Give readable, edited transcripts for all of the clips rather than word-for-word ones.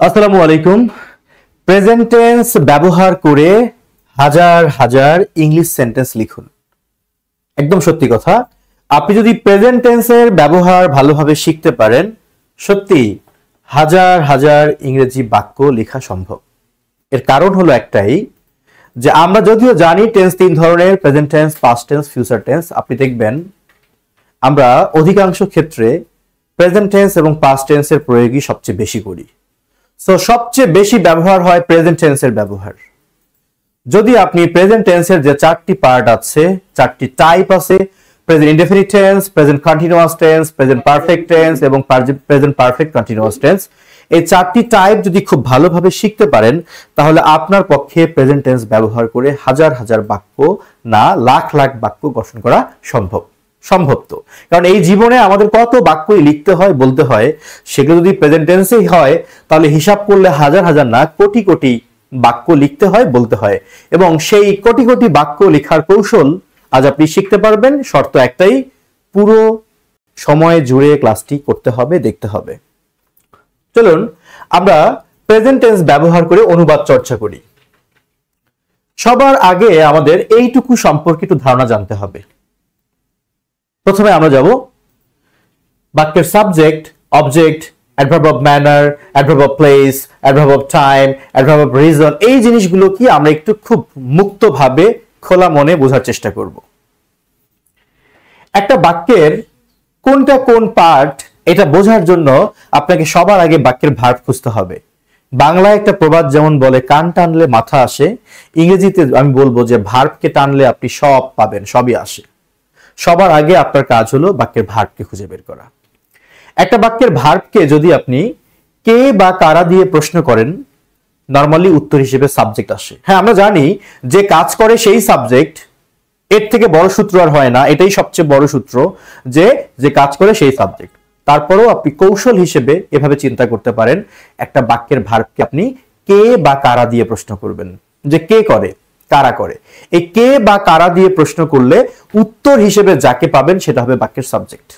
আসসালামু আলাইকুম। Present tense ব্যবহার করে হাজার হাজার ইংলিশ সেন্টেন্স লিখুন। একদম সত্যি কথা, আপনি যদি প্রেজেন্ট টেন্সের ব্যবহার ভালোভাবে শিখতে পারেন, সত্যি হাজার হাজার ইংরেজি বাক্য লেখা সম্ভব। এর কারণ হলো একটাই, যে আমরা যদিও জানি টেন্স তিন ধরনের, present tense, past tense, future tense. আপনি দেখবেন আমরা অধিকাংশ ক্ষেত্রে প্রেজেন্ট টেন্স এবং পাস্ট টেন্সের প্রয়োগই সবচেয়ে বেশি করি। সো সবচেয়ে বেশি ব্যবহার হয় প্রেজেন্ট টেন্সের ব্যবহার। যদি আপনি প্রেজেন্ট টেন্সের যে চারটি পার্ট আছে, চারটি টাইপ আছে, present indefinite tense, present continuous tense, present perfect tense এবং প্রেজেন্ট পারফেক্ট কন্টিনিউয়াস টেন্স, এই চারটি টাইপ যদি খুব ভালোভাবে শিখতে পারেন, তাহলে আপনার পক্ষে প্রেজেন্ট টেন্স ব্যবহার করে হাজার হাজার বাক্য না লাখ লাখ বাক্য গঠন করা সম্ভব। তো কারণ এই জীবনে আমাদের কত বাক্যই লিখতে হয়, বলতে হয়, সেগুলো যদি প্রেজেন্ট টেন্সেই হয়, তাহলে হিসাব করলে হাজার হাজার না কোটি কোটি বাক্য লিখতে হয়, বলতে হয়। এবং সেই কোটি কোটি বাক্য লেখার কৌশল আজ আপনি শিখতে পারবেন। শর্ত একটাই, পুরো সময় জুড়ে ক্লাসটি করতে হবে, দেখতে হবে। চলুন আমরা প্রেজেন্ট টেন্স ব্যবহার করে অনুবাদ চর্চা করি। সবার আগে আমাদের এইটুকু সম্পর্কে একটু ধারণা জানতে হবে। প্রথমে আমরা যাব বাক্যের subject, object, adverb of manner, adverb of place, adverb of time, adverb of reason. এই জিনিসগুলো কি আমরা একটু খুব মুক্তভাবে খোলা মনে বোঝার চেষ্টা করব। একটা বাক্যের কোনটা কোন পার্ট, এটা বোঝার জন্য আপনাকে সবার আগে বাক্যের ভার্ব খুঁজতে হবে। বাংলায় একটা প্রবাদ যেমন বলে, কান টানলে মাথা আসে, ইংরেজিতে আমি বলবো যে ভার্বকে টানলে আপনি সব পাবেন, সবই আসে। সবার আগে আপনার কাজ হলো বাক্যের ভার্বকে খুঁজে বের করা। একটা বাক্যের ভার্বকে যদি আপনি কে বা কারা দিয়ে প্রশ্ন করেন, নরমালি উত্তর হিসেবে সাবজেক্ট আসে। হ্যাঁ, আমরা জানি যে কাজ করে সেই সাবজেক্ট, এর থেকে বড় সূত্র আর হয় না। এটাই সবচেয়ে বড় সূত্র, যে যে কাজ করে সেই সাবজেক্ট। তারপরেও আপনি কৌশল হিসেবে এভাবে চিন্তা করতে পারেন, একটা বাক্যের ভার্বকে আপনি কে বা কারা দিয়ে প্রশ্ন করবেন, যে কে করে, কারা করে। এই কে বা কারা দিয়ে প্রশ্ন করলে উত্তর হিসেবে যাকে পাবেন সেটা হবে বাক্যের সাবজেক্ট।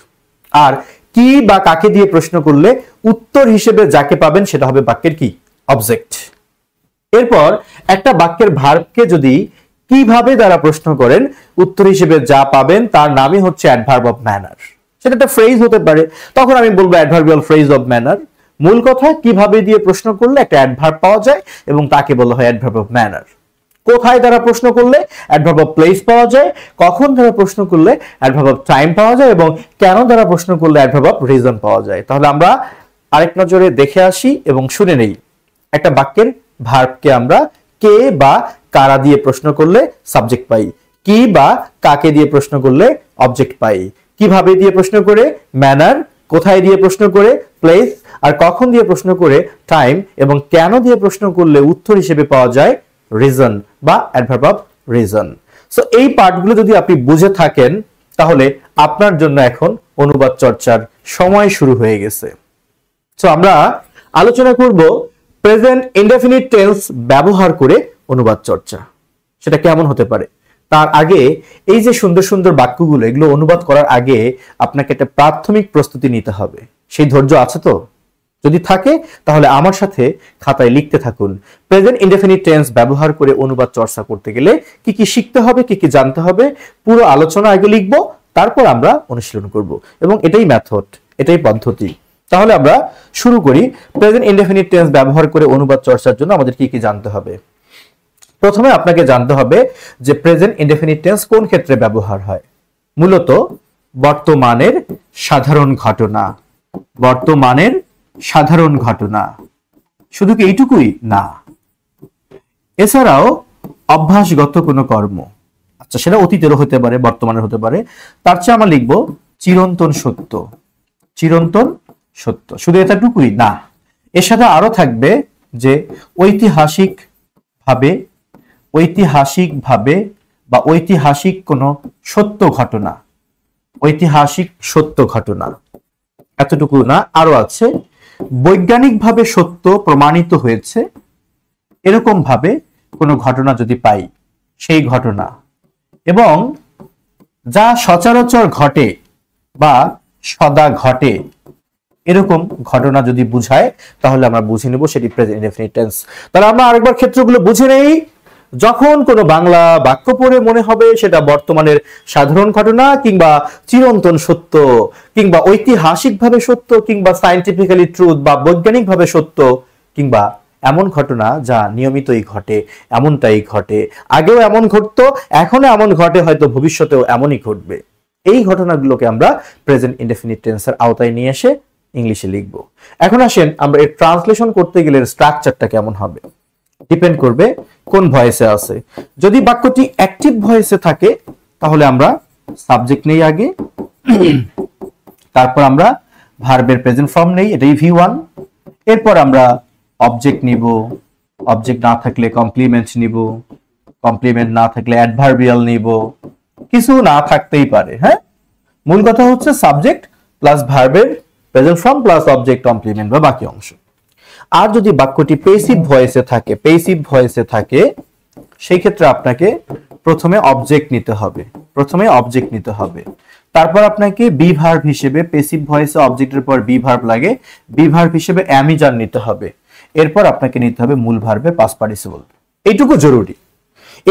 আর কি বা কাকে দিয়ে প্রশ্ন করলে উত্তর হিসেবে যাকে পাবেন সেটা হবে বাক্যের কি, অবজেক্ট। এরপর একটা বাক্যের ভার্বকে যদি কিভাবে দ্বারা প্রশ্ন করেন, উত্তর হিসেবে যা পাবেন তার নামই হচ্ছে অ্যাডভার্ব অফ ম্যানার। সেটা একটা ফ্রেজ হতে পারে, তখন আমি বলবো অ্যাডভার্বিয়াল ফ্রেজ অফ ম্যানার। মূল কথা, কিভাবে দিয়ে প্রশ্ন করলে একটা অ্যাডভার্ব পাওয়া যায় এবং তাকে বলা হয় অ্যাডভার্ব অফ ম্যানার। কোথায় দ্বারা প্রশ্ন করলে অ্যাডভার্ব অফ প্লেস পাওয়া যায়, কখন দ্বারা প্রশ্ন করলে অ্যাডভার্ব অফ টাইম পাওয়া যায় এবং কেন দ্বারা প্রশ্ন করলে অ্যাডভার্ব অফ রিজন পাওয়া যায়। তাহলে আমরা আরেক নজরে দেখে আসি এবং শুনে নেই। একটা বাক্যের ভার্বকে আমরা কে বা কারা দিয়ে প্রশ্ন করলে সাবজেক্ট পাই, কি বা কাকে দিয়ে প্রশ্ন করলে অবজেক্ট পাই, কিভাবে দিয়ে প্রশ্ন করে ম্যানার, কোথায় দিয়ে প্রশ্ন করে প্লেস, আর কখন দিয়ে প্রশ্ন করে টাইম, এবং কেন দিয়ে প্রশ্ন করলে উত্তর হিসেবে পাওয়া যায় রিজন বা অ্যাডভার্ব অফ রিজন। সো এই পার্টগুলো যদি আপনি বুঝে থাকেন, তাহলে আপনার জন্য এখন অনুবাদ চর্চার সময় শুরু হয়ে গেছে। সো আমরা আলোচনা করব প্রেজেন্ট ইনডেফিনিট টেন্স ব্যবহার করে অনুবাদ চর্চা, সেটা কেমন হতে পারে। তার আগে এই যে সুন্দর সুন্দর বাক্যগুলো, এগুলো অনুবাদ করার আগে আপনাকে একটা প্রাথমিক প্রস্তুতি নিতে হবে। সেই ধৈর্য আছে তো? যদি থাকে তাহলে আমার সাথে খাতায় লিখতে থাকুন। প্রেজেন্ট ইনডেফিনিট টেন্স ব্যবহার করে অনুবাদ চর্চা করতে গেলে কি কি শিখতে হবে, কি কি জানতে হবে, পুরো আলোচনা আগে লিখব, তারপর আমরা অনুশীলন করব। এবং এটাই মেথড, এটাই পদ্ধতি। তাহলে আমরা শুরু করি। প্রেজেন্ট ইনডেফিনিট টেন্স ব্যবহার করে অনুবাদ চর্চার জন্য আমাদের কি কি জানতে হবে। প্রথমে আপনাকে জানতে হবে যে প্রেজেন্ট ইনডেফিনিট টেন্স কোন ক্ষেত্রে ব্যবহার হয়। মূলত বর্তমানের সাধারণ ঘটনা, বর্তমানের সাধারণ ঘটনা। শুধু কি এইটুকুই না, এছাড়াও অভ্যাসগত কোনো কর্ম, আচ্ছা সেটা অতীতেরও হতে পারে, বর্তমানের হতে পারে। তার চেয়ে আমরা লিখবো চিরন্তন সত্য, চিরন্তন সত্য। শুধু এতটুকুই না, এর সাথে আরো থাকবে যে ঐতিহাসিক ভাবে বা ঐতিহাসিক কোনো সত্য ঘটনা, ঐতিহাসিক সত্য ঘটনা। এতটুকু না, আরো আছে বৈজ্ঞানিকভাবে সত্য প্রমাণিত হয়েছে, এরকম ভাবে কোনো ঘটনা যদি পাই, সেই ঘটনা। এবং যা সচরাচর ঘটে বা সদা ঘটে, এরকম ঘটনা যদি বুঝায় তাহলে আমরা বুঝে নেব সেটি প্রেজেন্ট ইনডেফিনিট টেন্স। তাহলে আমরা আরেকবার ক্ষেত্রগুলো বুঝে নেই। যখন কোনো বাংলা বাক্য পড়ে মনে হবে সেটা বর্তমানের সাধারণ ঘটনা কিংবা চিরন্তন সত্য কিংবা ঐতিহাসিকভাবে সত্য কিংবা সায়েন্টিফিক্যালি ট্রুথ বা বৈজ্ঞানিকভাবে সত্য কিংবা এমন ঘটনা যা নিয়মিতই ঘটে, এমনটাই ঘটে, আগেও এমন ঘটতো, এখনো এমন ঘটে, হয়তো ভবিষ্যতেও এমনই ঘটবে, এই ঘটনাগুলোকে আমরা প্রেজেন্ট ইনডেফিনিট টেন্সের আওতায় নিয়ে এসে ইংলিশে লিখব। এখন আসেন আমরা এর ট্রান্সলেশন করতে গেলে স্ট্রাকচারটা কেমন হবে ডিপেন্ড করবে কোন ভয়েসে আছে। যদি বাক্যটি অ্যাক্টিভ ভয়েসে থাকে তাহলে আমরা সাবজেক্ট নেই আগে, তারপর আমরা ভার্বের প্রেজেন্ট ফর্ম নেই, এটাই V1, এরপর আমরা অবজেক্ট নিব, অবজেক্ট না থাকলে কমপ্লিমেন্ট নিব, কমপ্লিমেন্ট না থাকলে অ্যাডভার্বিয়াল নিব, কিছু না থাকতেই পারে। হ্যাঁ, মূল কথা হচ্ছে সাবজেক্ট প্লাস ভার্বের present form plus object complement বা বাকি অংশ। আর যদি বাক্যটি পেসিভ ভয়েসে থাকে সেই ক্ষেত্রে আপনাকে প্রথমে অবজেক্ট নিতে হবে, তারপর আপনাকে বি ভার্ব হিসেবে, পেসিভ ভয়েসে অবজেক্টের পর বি ভার্ব লাগে, বি ভার্ব হিসেবে অ্যামিজার নিতে হবে, এরপর আপনাকে নিতে হবে মূল ভার্বের পাস্ট পার্টিসিপল। এইটুকু জরুরি।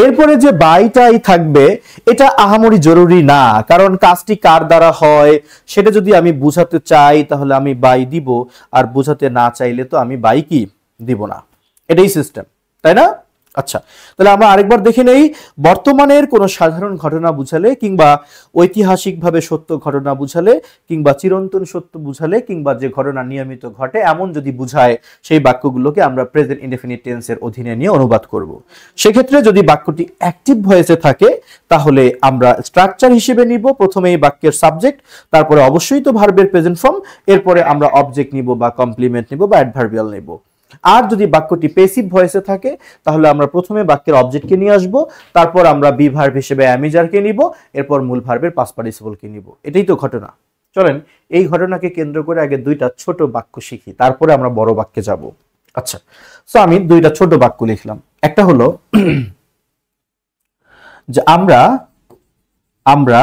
এরপরে যে বাইটাই থাকবে এটা আহামরি জরুরি না, কারণ কাজটি কার দ্বারা হয় সেটা যদি আমি বুঝাতে চাই তাহলে আমি বাই দিব, আর বুঝাতে না চাইলে তো আমি বাই কি দিব না, এটাই সিস্টেম, তাই না? আচ্ছা, তাহলে আমরা আরেকবার দেখে নেই। বর্তমানের কোনো সাধারণ ঘটনা বুঝালে কিংবা ঐতিহাসিকভাবে সত্য ঘটনা বুঝালে কিংবা চিরন্তন সত্য বুঝালে কিংবা যে ঘটনা নিয়মিত ঘটে এমন যদি বুঝায় সেই বাক্যগুলোকে আমরা প্রেজেন্ট ইনডেফিনিট টেন্সের অধীনে নিয়ে অনুবাদ করব। সেক্ষেত্রে যদি বাক্যটি অ্যাক্টিভ ভয়েসে থাকে তাহলে আমরা স্ট্রাকচার হিসেবে নিব প্রথমে এই বাক্যের সাবজেক্ট, তারপরে অবশ্যই তো ভার্বের প্রেজেন্ট ফর্ম, এরপরে আমরা অবজেক্ট নিব বা কমপ্লিমেন্ট নিব বা অ্যাডভার্বিয়াল নিব। আর যদি বাক্যটি পেসিভ ভয়েসে থাকে তাহলে আমরা প্রথমে বাক্যের অবজেক্টকে নিয়ে আসব, তারপর আমরা বি ভার্ব হিসেবে অ্যামিজারকে নিব, এরপর মূল ভার্বের পাস্ট পার্টিসিপলকে নিব। এটাই তো ঘটনা। চলেন এই ঘটনাকে কেন্দ্র করে আগে দুইটা ছোট বাক্য শিখি, তারপরে আমরা বড় বাক্যে যাব। আচ্ছা, সো আমি দুইটা ছোট বাক্য লিখলাম। একটা হলো যে আমরা আমরা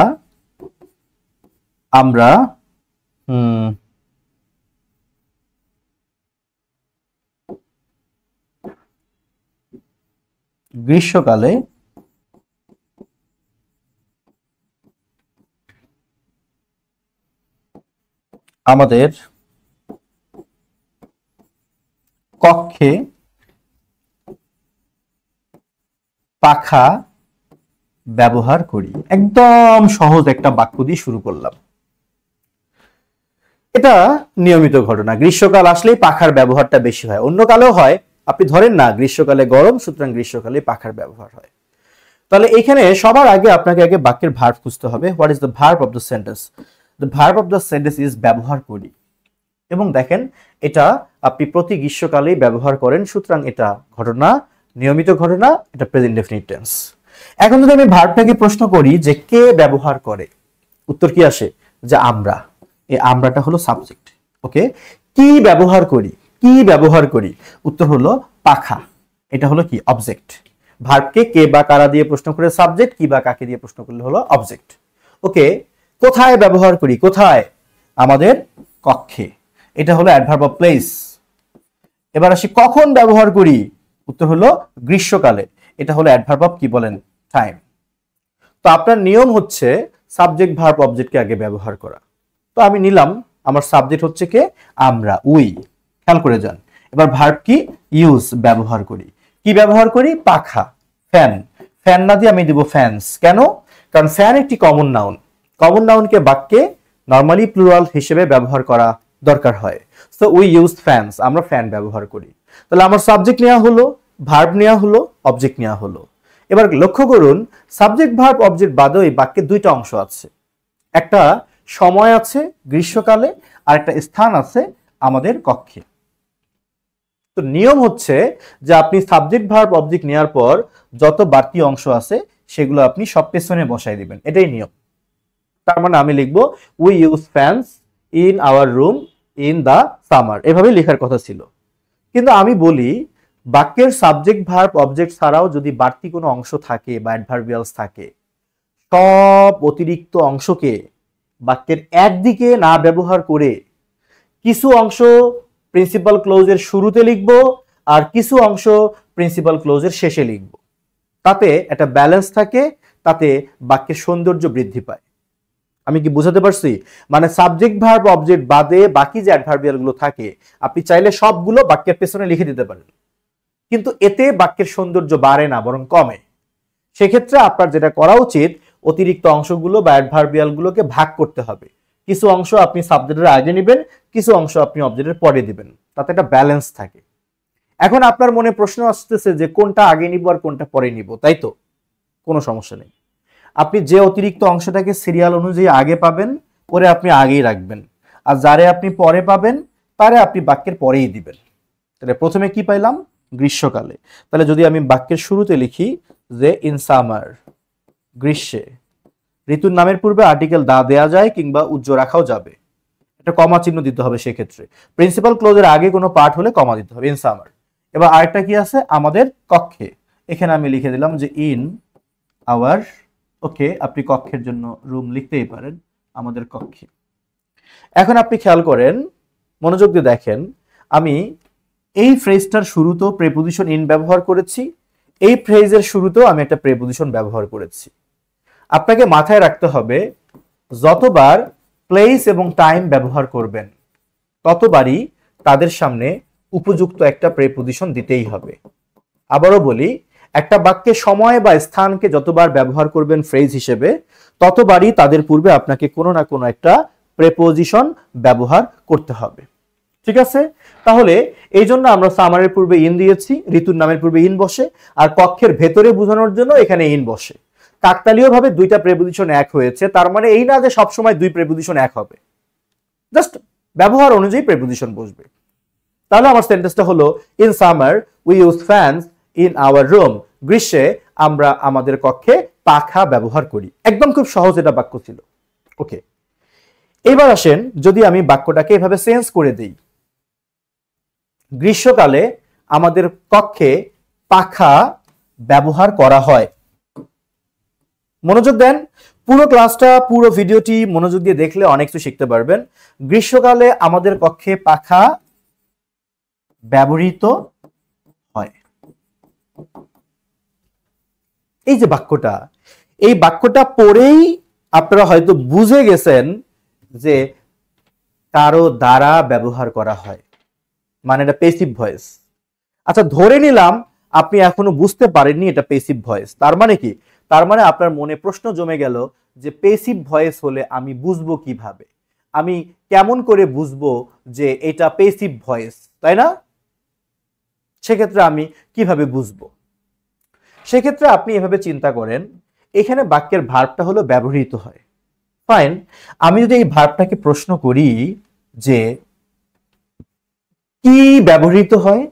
আমরা গ্রীষ্মকালে আমাদের কক্ষে পাখা ব্যবহার করি। একদম সহজ একটা বাক্য দিয়ে শুরু করলাম। এটা নিয়মিত ঘটনা, গ্রীষ্মকাল আসলেই পাখার ব্যবহারটা বেশি হয়, অন্য কালেও হয়, আপনি ধরেন না গ্রীষ্মকালে গরম সুতরাং গ্রীষ্মকালে পাখার ব্যবহার হয়। তাহলে এখানে সবার আগে আপনাকে আগে বাক্যের ভার্ব খুঁজতে হবে। What is the verb of the sentence? The verb of the sentence is ব্যবহার করি। এবং দেখেন এটা আপনি প্রতি গ্রীষ্মকালেই ব্যবহার করেন, সুতরাং এটা ঘটনা, নিয়মিত ঘটনা, এটা প্রেজেন্ট ডেফিনিট টেন্স। এখন যদি আমি ভার্বটাকে প্রশ্ন করি যে কে ব্যবহার করে, উত্তর কি আসে? যে আমরা। এই আমরাটা হলো সাবজেক্ট। ওকে, কি ব্যবহার করি? উত্তর হলো পাখা। এটা হলো কি? অবজেক্ট। ভার্বকে কে বা কারা দিয়ে প্রশ্ন করে সাবজেক্ট, কি বা কাকে দিয়ে প্রশ্ন করলে হলো অবজেক্ট। ওকে, কোথায় ব্যবহার করি? কোথায়? আমাদের কক্ষে। এটা হলো অ্যাডভার্ব অফ প্লেস। এবার আসি কখন ব্যবহার করি? উত্তর হলো গ্রীষ্মকালে। এটা হলো অ্যাডভার্ব অফ কি বলেন? টাইম। তো আপনার নিয়ম হচ্ছে সাবজেক্ট ভার্ব অবজেক্টকে আগে ব্যবহার করা। তো আমি নিলাম আমার সাবজেক্ট হচ্ছে কে? আমরা, উই। খেয়াল করে যান। এবার ভার্ব কি? ইউজ, ব্যবহার করি। কি ব্যবহার করি? পাখা, ফ্যান। ফ্যান না দিয়ে আমি দিব ফ্যানস। কেন? কারণ ফ্যান একটি কমন নাউন। কমন নাউনকে বাক্যে নরমালি প্লুরাল হিসেবে ব্যবহার করা দরকার হয়। সো উই ইউজ ফ্যানস, আমরা ফ্যান ব্যবহার করি। তাহলে আমার সাবজেক্ট নেওয়া হলো, ভার্ব নেওয়া হলো, অবজেক্ট নেওয়া হলো। এবার লক্ষ্য করুন সাবজেক্ট ভার্ব অবজেক্ট বাদেও এই বাক্যে দুইটা অংশ আছে। একটা সময় আছে গ্রীষ্মকালে, আর একটা স্থান আছে আমাদের কক্ষে। তো নিয়ম হচ্ছে যে আপনি সাবজেক্ট ভার্ব অবজেক্ট নেওয়ার পর যত বাড়তি অংশ আছে সেগুলো আপনি সব পেছনে বসাই দিবেন, এটাই নিয়ম। তার মানে আমি লিখবো we use fans in our room in the summer, এভাবে লেখার কথা ছিল। কিন্তু আমি বলি বাক্যের সাবজেক্ট ভার্ব অবজেক্ট ছাড়াও যদি বাড়তি কোনো অংশ থাকে বা অ্যাডভার্বিয়ালস থাকে, সব অতিরিক্ত অংশকে বাক্যের একদিকে না ব্যবহার করে কিছু অংশ প্রিন্সিপাল ক্লোজের শুরুতে লিখব আর কিছু অংশ প্রিন্সিপাল ক্লোজের শেষে লিখব। তাতে একটা ব্যালেন্স থাকে, তাতে বাক্যের সৌন্দর্য বৃদ্ধি পায়। আমি কি বুঝাতে পারছি? মানে সাবজেক্ট ভার্ব অবজেক্ট বাদে বাকি যে অ্যাডভার্বিয়াল গুলো থাকে আপনি চাইলে সবগুলো বাক্যের পেছনে লিখে দিতে পারেন, কিন্তু এতে বাক্যের সৌন্দর্য বাড়ে না, বরং কমে। সেক্ষেত্রে আপনার যেটা করা উচিত, অতিরিক্ত অংশগুলো বা অ্যাডভার্বিয়াল গুলোকে ভাগ করতে হবে। কিছু অংশ আপনি সাবজেক্টের আগে নেবেন, কিছু অংশ আপনি অবজেক্টের পরে দিবেন, তাতে একটা ব্যালেন্স থাকে। এখন আপনার মনে প্রশ্ন আসতেছে যে কোনটা আগে নিব আর কোনটা পরে নিব, তাই তো? কোনো সমস্যা নেই। আপনি যে অতিরিক্ত অংশটাকে সিরিয়াল অনুযায়ী আগে পাবেন ওরে আপনি আগেই রাখবেন, আর যারে আপনি পরে পাবেন তারে আপনি বাক্যের পরেই দিবেন। তাহলে প্রথমে কি পাইলাম? গ্রীষ্মকালে। তাহলে যদি আমি বাক্যের শুরুতে লিখি যে ইন সামার, গ্রীষ্মে, ঋতুর নামের পূর্বে আর্টিকেল দা দেয়া যায় কিংবা উজ্জ্ব রাখাও যাবে, একটা কমা চিহ্ন দিতে হবে। সেক্ষেত্রে প্রিন্সিপাল ক্লোজের আগে কোনো পার্ট হলে কমা দিতে হবে, ইন সামার। এবার আরেকটা কি আছে? আমাদের কক্ষে, এখানে আমি লিখে দিলাম যে ইন আওয়ার, ওকে, আপনি কক্ষের জন্য রুম লিখতেই পারেন, আমাদের কক্ষে। এখন আপনি খেয়াল করেন, মনোযোগ দিয়ে দেখেন, আমি এই ফ্রেজটার শুরুতেও প্রেপোজিশন ইন ব্যবহার করেছি, এই ফ্রেজের শুরুতেও আমি একটা প্রেপোজিশন ব্যবহার করেছি। আপনাকে মাথায় রাখতে হবে যতবার প্লেস এবং টাইম ব্যবহার করবেন ততবারই তাদের সামনে উপযুক্ত একটা প্রেপোজিশন দিতেই হবে। আবারও বলি, একটা বাক্যে সময় বা স্থানকে যতবার ব্যবহার করবেন ফ্রেজ হিসেবে ততবারই তাদের পূর্বে আপনাকে কোনো না কোনো একটা প্রেপোজিশন ব্যবহার করতে হবে। ঠিক আছে? তাহলে এই জন্য আমরা সামারের পূর্বে ইন দিয়েছি, ঋতুর নামের পূর্বে ইন বসে, আর কক্ষের ভেতরে বোঝানোর জন্য এখানে ইন বসে। কাকতালীয় ভাবে দুইটা প্রেপোজিশন এক হয়েছে, তার মানে এই না যে সবসময় দুই প্রেপোজিশন এক হবে, জাস্ট ব্যবহার অনুযায়ী প্রেপোজিশন বসবে। তাহলে আমার সেন্টেন্সটা হলো in summer we use fans in our room, গ্রীষ্মে আমরা আমাদের কক্ষে পাখা ব্যবহার করি। একদম খুব সহজ এটা বাক্য ছিল। ওকে, এবার আসেন যদি আমি বাক্যটাকে এভাবে চেঞ্জ করে দেই, গ্রীষ্মকালে আমাদের কক্ষে পাখা ব্যবহার করা হয়। মনোযোগ দেন, পুরো ক্লাসটা, পুরো ভিডিওটি মনোযোগ দিয়ে দেখলে অনেক কিছু শিখতে পারবেন। গ্রীষ্মকালে আমাদের কক্ষে পাখা ব্যবহৃত হয়। এই যে বাক্যটা, এই বাক্যটা পড়েই আপনারা হয়তো বুঝে গেছেন যে কারো দ্বারা ব্যবহার করা হয়, মানে এটা প্যাসিভ ভয়েস। আচ্ছা, ধরে নিলাম আপনি এখনো বুঝতে পারেননি এটা প্যাসিভ ভয়েস, তার মানে কি? তার মানে আপনার মনে প্রশ্ন জমে গেল যে প্যাসিভ ভয়েস হলে আমি বুঝবো কিভাবে, আমি কেমন করে বুঝবো যে এটা প্যাসিভ ভয়েস, তাই না? সেক্ষেত্রে আমি কিভাবে বুঝবো? সেক্ষেত্রে আপনি এভাবে চিন্তা করেন, এখানে বাক্যের ভার্বটা হলো ব্যবহৃত হয়। ফাইন, আমি যদি এই ভার্বটাকে প্রশ্ন করি যে কি ব্যবহৃত হয়,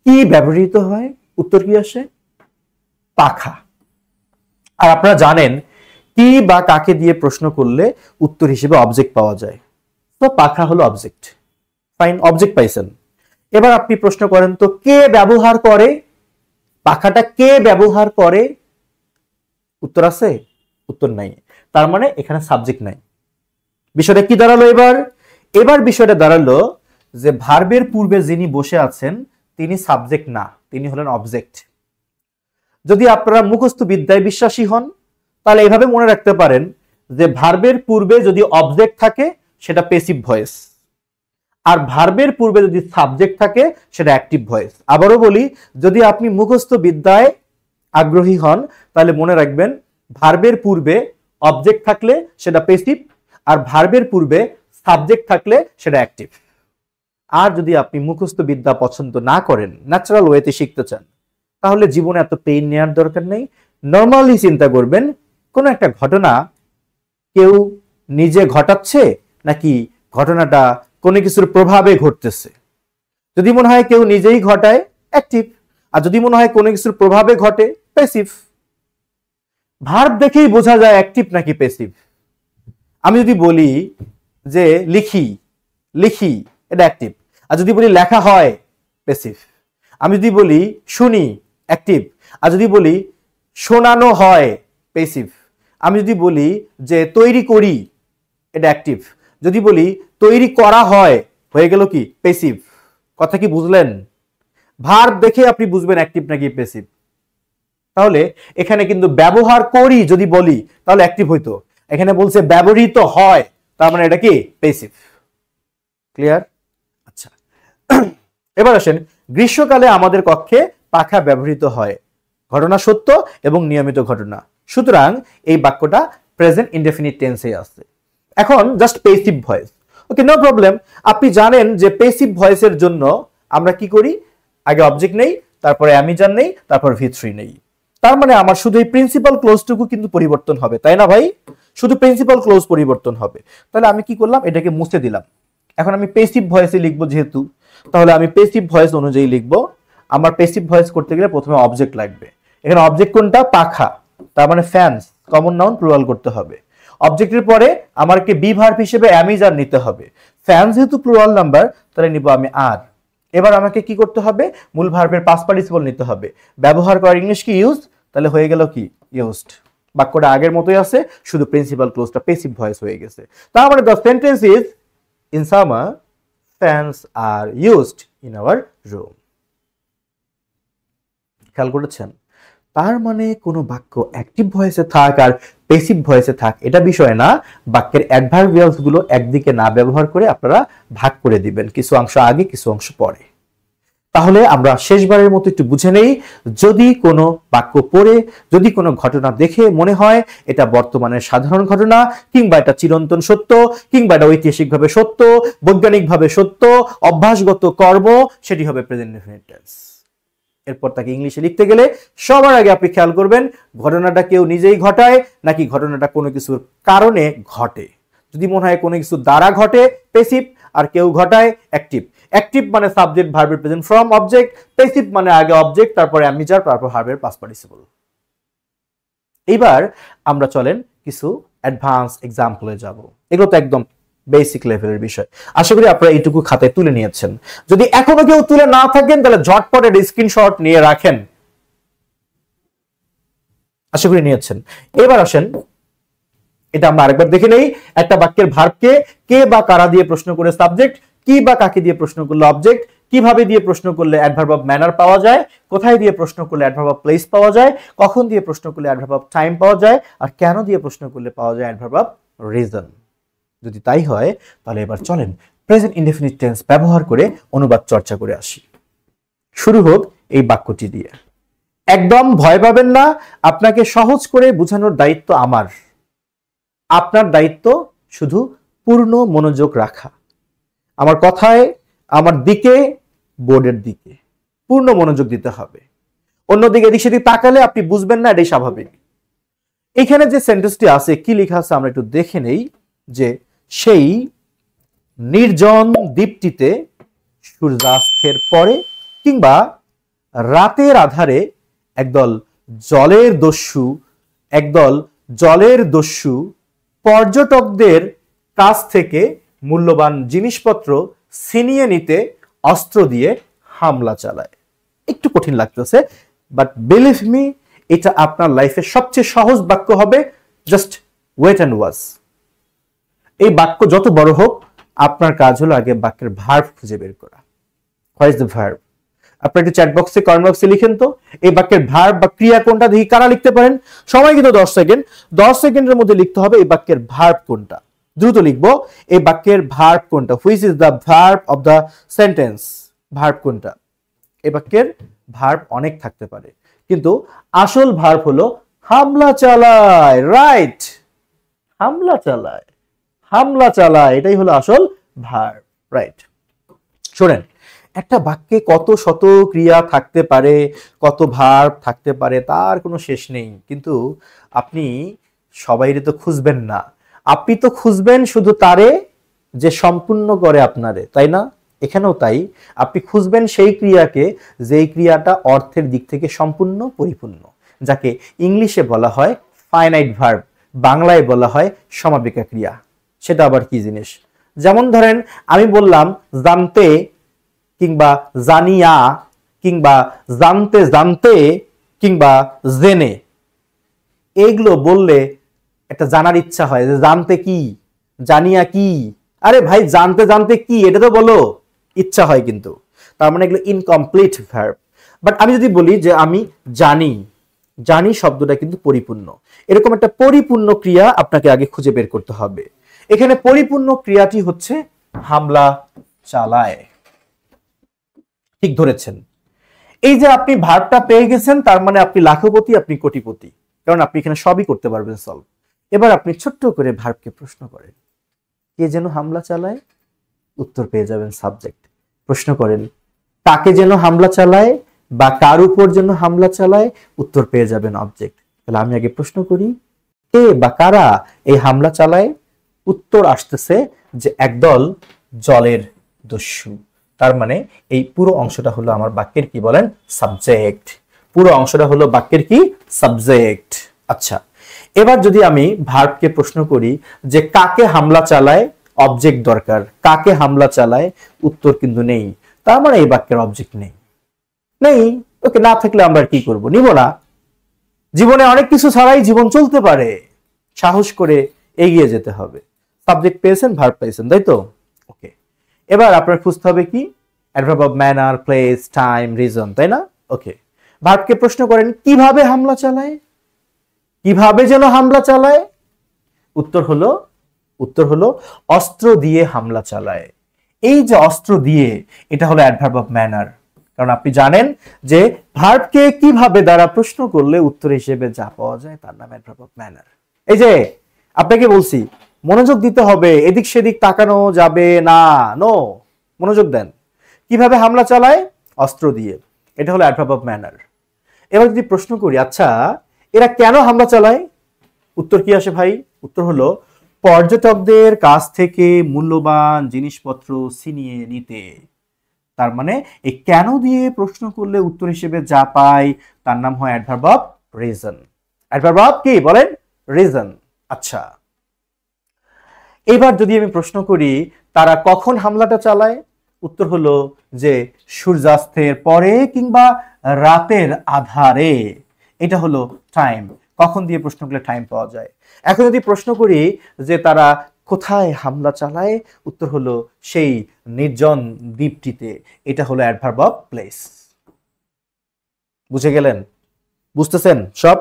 কি ব্যবহৃত হয়, উত্তর কি আসে? পাখা। আর আপনারা জানেন কি বা কাকে দিয়ে প্রশ্ন করলে উত্তর হিসেবে অবজেক্ট পাওয়া যায়, তো পাখা হলো অবজেক্ট। ফাইন, অবজেক্ট পাইছেন। এবার আপনি প্রশ্ন করেন তো কে ব্যবহার করে, পাখাটা কে ব্যবহার করে? উত্তর আছে? উত্তর নাই, তার মানে এখানে সাবজেক্ট নাই। বিষয়টা কি দাঁড়ালো এবার? এবার বিষয়টা দাঁড়ালো যে ভার্বের পূর্বে যিনি বসে আছেন তিনি সাবজেক্ট না, তিনি হলেন অবজেক্ট। যদি আপনারা মুখস্থ বিদ্যায় বিশ্বাসী হন তাহলে এভাবে মনে রাখতে পারেন যে ভার্বের পূর্বে যদি অবজেক্ট থাকে সেটা প্যাসিভ ভয়েস, আর ভার্বের পূর্বে যদি সাবজেক্ট থাকে সেটা অ্যাক্টিভ ভয়েস। আবারও বলি, যদি আপনি মুখস্থ বিদ্যায় আগ্রহী হন তাহলে মনে রাখবেন ভার্বের পূর্বে অবজেক্ট থাকলে সেটা প্যাসিভ, আর ভার্বের পূর্বে সাবজেক্ট থাকলে সেটা অ্যাক্টিভ। আর যদি আপনি মুখস্থ বিদ্যা পছন্দ না করেন, ন্যাচারাল ওয়েতে শিখতে চান, তাহলে জীবনে এত পেইন নেওয়ার দরকার নেই। নর্মালি চিন্তা করবেন কোন একটা ঘটনা কেউ নিজে ঘটাচ্ছে নাকি ঘটনাটা কোনো কিছুর প্রভাবে ঘটতেছে। যদি মনে হয় কেউ নিজেই ঘটায়, অ্যাক্টিভ, আর যদি মনে হয় কোনো কিছুর প্রভাবে ঘটে, প্যাসিভ। ভার্ব দেখেই বোঝা যায় অ্যাক্টিভ নাকি প্যাসিভ। আমি যদি বলি যে লিখি, লিখি, এটা অ্যাক্টিভ। আর যদি বলি লেখা হয়, প্যাসিভ। আমি যদি বলি শুনি, অ্যাক্টিভ। আর যদি বলি শোনানো হয়, প্যাসিভ। আমি যদি বলি যে তৈরি করি, এটা অ্যাক্টিভ। যদি বলি তৈরি করা হয়, হয়ে গেল কি পেসিভ। কথা কি বুঝলেন? ভার্ব দেখে আপনি বুঝবেন অ্যাক্টিভ নাকি পেসিভ। তাহলে এখানে কিন্তু ব্যবহার করি যদি বলি তাহলে অ্যাক্টিভ হইতো, এখানে বলছে ব্যবহৃত হয়, তার মানে এটা কি পেসিভ। ক্লিয়ার? আচ্ছা, এবার আসেন, গ্রীষ্মকালে আমাদের কক্ষে পাখা ব্যবহৃত হয়, ঘটনা সত্য এবং নিয়মিত ঘটনা, সুতরাং এই বাক্যটা প্রেজেন্ট ইনডেফিনিট টেন্সে আছে। এখন just passive voice, okay no problem. আপনি জানেন যে পেসিভ ভয়েসের জন্য আমরা কি করি, আগে অবজেক্ট নেই, তারপরে অ্যামিজার নেই, তারপর ভি3 নেই। তার মানে আমার শুধু এই প্রিন্সিপাল ক্লোজটুকু কিন্তু পরিবর্তন হবে, তাই না ভাই? শুধু প্রিন্সিপাল ক্লোজ পরিবর্তন হবে। তাহলে আমি কি করলাম, এটাকে মুছে দিলাম। এখন আমি পেসিভ ভয়েসে লিখবো যেহেতু, তাহলে আমি পেসিভ ভয়েস অনুযায়ী লিখবো। আমার পেসিভ ভয়েস করতে গেলে প্রথমে অবজেক্ট লাগবে। এখানে অবজেক্ট কোনটা? পাখা, তার মানে ফ্যানস, কমন নাউন প্লুরাল করতে হবে। অবজেক্টের পরে আমাকে বি ভার্ব হিসেবে অ্যামিজার নিতে হবে। ফ্যান যেহেতু প্লুরাল নাম্বার, তাহলে নিব আমি আর। এবার আমাকে কি করতে হবে, মূল ভার্বের পাস্ট পার্টিসিপল নিতে হবে। ব্যবহার করার ইংলিশ কি? ইউজ। তাহলে হয়ে গেল কি? ইউজড। বাক্যটা আগের মতোই আছে, শুধু প্রিন্সিপাল ক্লোজটা পেসিভ ভয়েস হয়ে গেছে। তার মানে the sentence is, in summer fans are used in our room. খেয়াল করেছেন? তার মানে কোনো বাক্য অ্যাক্টিভ ভয়েসে থাক আর পেসিভ ভয়েসে থাক এটা বিষয় না, বাক্যের অ্যাডভার্বিয়ালস গুলো একদিকে না ব্যবহার করে আপনারা ভাগ করে দিবেন, কিছু অংশ আগে কিছু অংশ পরে। তাহলে আমরা শেষবারের মতো একটু বুঝে নেই, যদি কোনো বাক্য পড়ে, যদি কোনো ঘটনা দেখে মনে হয় এটা বর্তমানের সাধারণ ঘটনা, কিংবা এটা চিরন্তন সত্য, কিংবা এটা ঐতিহাসিকভাবে সত্য, বৈজ্ঞানিকভাবে সত্য, অভ্যাসগত কর্ম, সেটি হবে প্রেজেন্ট ইনডেফিনিট টেন্স। এরপর তাকে ইংলিশে লিখতে গেলে সবার আগে আপনি খেয়াল করবেন ঘটনাটা কেউ নিজেই ঘটায় নাকি ঘটনাটা কোনো কিছুর কারণে ঘটে। যদি মনে হয় কোনো কিছু দ্বারা ঘটে পেসিভ, আর কেউ ঘটায় অ্যাক্টিভ। অ্যাক্টিভ মানে সাবজেক্ট ভার্বের প্রেজেন্ট ফর্ম অবজেক্ট, পেসিভ মানে আগে অবজেক্ট তারপরে অ্যামিজার তারপর ভার্বের পাস্ট পার্টিসিপল। এবার আমরা চলেন কিছু অ্যাডভান্স এক্সাম্পলে যাব। এগুলো তো একদম বেসিক লেভেলের বিষয়, আশা করি আপনারা এইটুকু খাতায় তুলে নিয়েছেন। যদি এখনো কেউ তুলে না থাকেন তাহলে ঝটপট এর স্ক্রিনশট নিয়ে রাখেন, আশা করি নিয়েছেন। এবার আসেন, এটা আমরা আরেকবার দেখে নেই। একটা বাক্যের ভার্বকে কে বা কারা দিয়ে প্রশ্ন করে সাবজেক্ট, কি বা কাকে দিয়ে প্রশ্ন করলে অবজেক্ট, কিভাবে দিয়ে প্রশ্ন করলে অ্যাডভার্ব অফ ম্যানার পাওয়া যায়, কোথায় দিয়ে প্রশ্ন করলে অ্যাডভার্ব অফ প্লেস পাওয়া যায়, কখন দিয়ে প্রশ্ন করলে অ্যাডভার্ব অফ টাইম পাওয়া যায়, আর কেন দিয়ে প্রশ্ন করলে পাওয়া যায় অ্যাডভার্ব অফ রিজন। যদি তাই হয় তাহলে এবার চলেন প্রেজেন্ট ইনডেফিনিট টেন্স ব্যবহার করে অনুবাদ চর্চা করে আসি। শুরু হোক এই বাক্যটি দিয়ে। একদম ভয় পাবেন না, আপনাকে সহজ করে বোঝানোর দায়িত্ব আমার। আপনার দায়িত্ব শুধু পূর্ণ মনোযোগ রাখা। আমার কথায়, আমার দিকে, বোর্ডের দিকে পূর্ণ মনোযোগ দিতে হবে। অন্যদিকে এদিক সেদিক তাকালে আপনি বুঝবেন না, এটাই স্বাভাবিক। এখানে যে সেন্টেন্সটি আছে কি লেখা আছে আমরা একটু দেখে নেই, যে সেই নির্জন দ্বীপটিতে সূর্যাস্তের পরে কিংবা রাতের আধারে একদল জলের দস্যু পর্যটকদের কাছ থেকে মূল্যবান জিনিসপত্র ছিনিয়ে নিতে অস্ত্র দিয়ে হামলা চালায়। একটু কঠিন লাগতেছে, বাট বিলিভ মি, এটা আপনার লাইফের সবচেয়ে সহজ বাক্য হবে। Just wait and watch. এই বাক্য যত বড় হোক, আপনার কাজ হলো আগে বাক্যের ভার্ব খুঁজে বের করা। What is the verb? আপনার একটু চ্যাট বক্সে, কমেন্ট বক্সে লিখেন তো এই বাক্যের ভার্ব বা ক্রিয়া কোনটা, দেখি কারা লিখতে পারেন। সময় কিন্তু 10 সেকেন্ড, 10 সেকেন্ডের মধ্যে লিখতে হবে এই বাক্যের ভার্ব কোনটা। দ্রুত লিখবো, এই বাক্যের ভার্ব কোনটা, which is the verb of the sentence. Verb কোনটা? এই বাক্যের ভার্ব অনেক থাকতে পারে, কিন্তু আসল ভার্ব হলো হামলা চালায়। রাইট, হামলা চালায়, এটাই হলো আসল ভার্ব। রাইট। শোনেন, একটা বাক্যে কত শত ক্রিয়া থাকতে পারে, কত ভার্ব থাকতে পারে, তার কোনো শেষ নেই। কিন্তু আপনি সবাইরে তো খুঁজবেন না, আপনি তো খুঁজবেন শুধু তারে যে সম্পূর্ণ করে আপনারে, তাই না? এখানেও তাই, আপনি খুঁজবেন সেই ক্রিয়াকে যেই ক্রিয়াটা অর্থের দিক থেকে সম্পূর্ণ পরিপূর্ণ, যাকে ইংলিশে বলা হয় ফাইনাইট ভার্ব, বাংলায় বলা হয় সমাপিকা ক্রিয়া। সেটা আবার কি জিনিস? যেমন ধরেন আমি বললাম জানতে, কিংবা জানিয়া, কিংবা জানতে, কিংবা জেনে। এইগুলো বললে একটা জানার ইচ্ছা হয় যে জানতে কি, জানিয়া কি, আরে ভাই জানতে জানতে কি এটা তো বলো, ইচ্ছা হয় কিন্তু, তার মানে এগুলো ইনকমপ্লিট ভার্ব। বাট আমি যদি বলি যে আমি জানি, জানি শব্দটা কিন্তু পরিপূর্ণ, এরকম একটা পরিপূর্ণ ক্রিয়া আপনাকে আগে খুঁজে বের করতে হবে। এখানে পরিপূর্ণ ক্রিয়াটি হচ্ছে হামলা চালায়। ঠিক ধরেছেন। এই যে আপনি ভার্বটা পেয়ে গেছেন, তার মানে আপনি লাখপতি, আপনি কোটিপতি, কারণ আপনি এখানে সবই করতে পারবেন সলভ। এবার আপনি ছোট্ট করে ভার্বকে প্রশ্ন করেন, কে যেন হামলা চালায়, উত্তর পেয়ে যাবেন সাবজেক্ট। প্রশ্ন করেন কাকে যেন হামলা চালায় বা কার উপর যেন হামলা চালায়, উত্তর পেয়ে যাবেন অবজেক্ট। তাহলে আমি আগে প্রশ্ন করি কে বা কারা এই হামলা চালায়, উত্তর আসতেছে যে একদল জলের দস্যু। তার মানে এই পুরো অংশটা হলো আমার বাক্যের কি বলেন, সাবজেক্ট। পুরো অংশটা হলো বাক্যের কি, সাবজেক্ট। আচ্ছা, এবার যদি আমি ভার্বকে প্রশ্ন করি যে কাকে হামলা চালায়, অবজেক্ট দরকার, কাকে হামলা চালায়, উত্তর কিন্তু নেই। তার মানে এই বাক্যের অবজেক্ট নেই। নেই, ওকে, না থাকলে আমরা কি করব, নিব না। জীবনে অনেক কিছু ছাড়াই জীবন চলতে পারে, সাহস করে এগিয়ে যেতে হবে। সাবজেক্ট পেয়েছেন, ভার্ব পেয়েছেন, তাই তো? ওকে, এবার আপনার খুঁজতে হবে কি, adverb of manner, place, time, reason, তাই না? ওকে, ভার্বকে প্রশ্ন করেন কিভাবে হামলা চালায়, কিভাবে যেন হামলা চালায়, উত্তর হলো অস্ত্র দিয়ে হামলা চালায়। এই যে অস্ত্র দিয়ে, এটা হলো অ্যাডভার্ব অফ ম্যানার। কারণ আপনি জানেন যে ভার্বকে কিভাবে দ্বারা প্রশ্ন করলে উত্তর হিসেবে যা পাওয়া যায় তার নাম অ্যাডভার্ব অফ ম্যানার। এই যে আপনাকে বলছি মনোযোগ দিতে হবে, এদিক সেদিক তাকানো যাবে না, নো, মনোযোগ দেন। কিভাবে হামলা চালায়, অস্ত্র দিয়ে, এটা হলো অ্যাডভার্ব অফ ম্যানার। এবার যদি প্রশ্ন করি আচ্ছা এরা কেন হামলা চালায়, উত্তর কি আসে ভাই? উত্তর হলো পর্যটকদের কাছ থেকে মূল্যবান জিনিসপত্র ছিনিয়ে নিতে। তার মানে এই কেন দিয়ে প্রশ্ন করলে উত্তর হিসেবে যা পাই তার নাম হয় adverb of reason. Adverb of কি বলেন, রিজন। আচ্ছা, এবার যদি আমি প্রশ্ন করি তারা কখন হামলাটা চালায়, উত্তর হলো যে সূর্যাস্তের পরে কিংবা রাতের আধারে। এটা হলো টাইম। কখন দিয়ে প্রশ্ন করলে টাইম পাওয়া যায়। এখন যদি প্রশ্ন করি যে তারা কোথায় হামলা চালায়, উত্তর হলো সেই নির্জন দ্বীপটিতে। এটা হলো অ্যাডভার্ব অফ প্লেস। বুঝে গেলেন? বুঝতেছেন সব?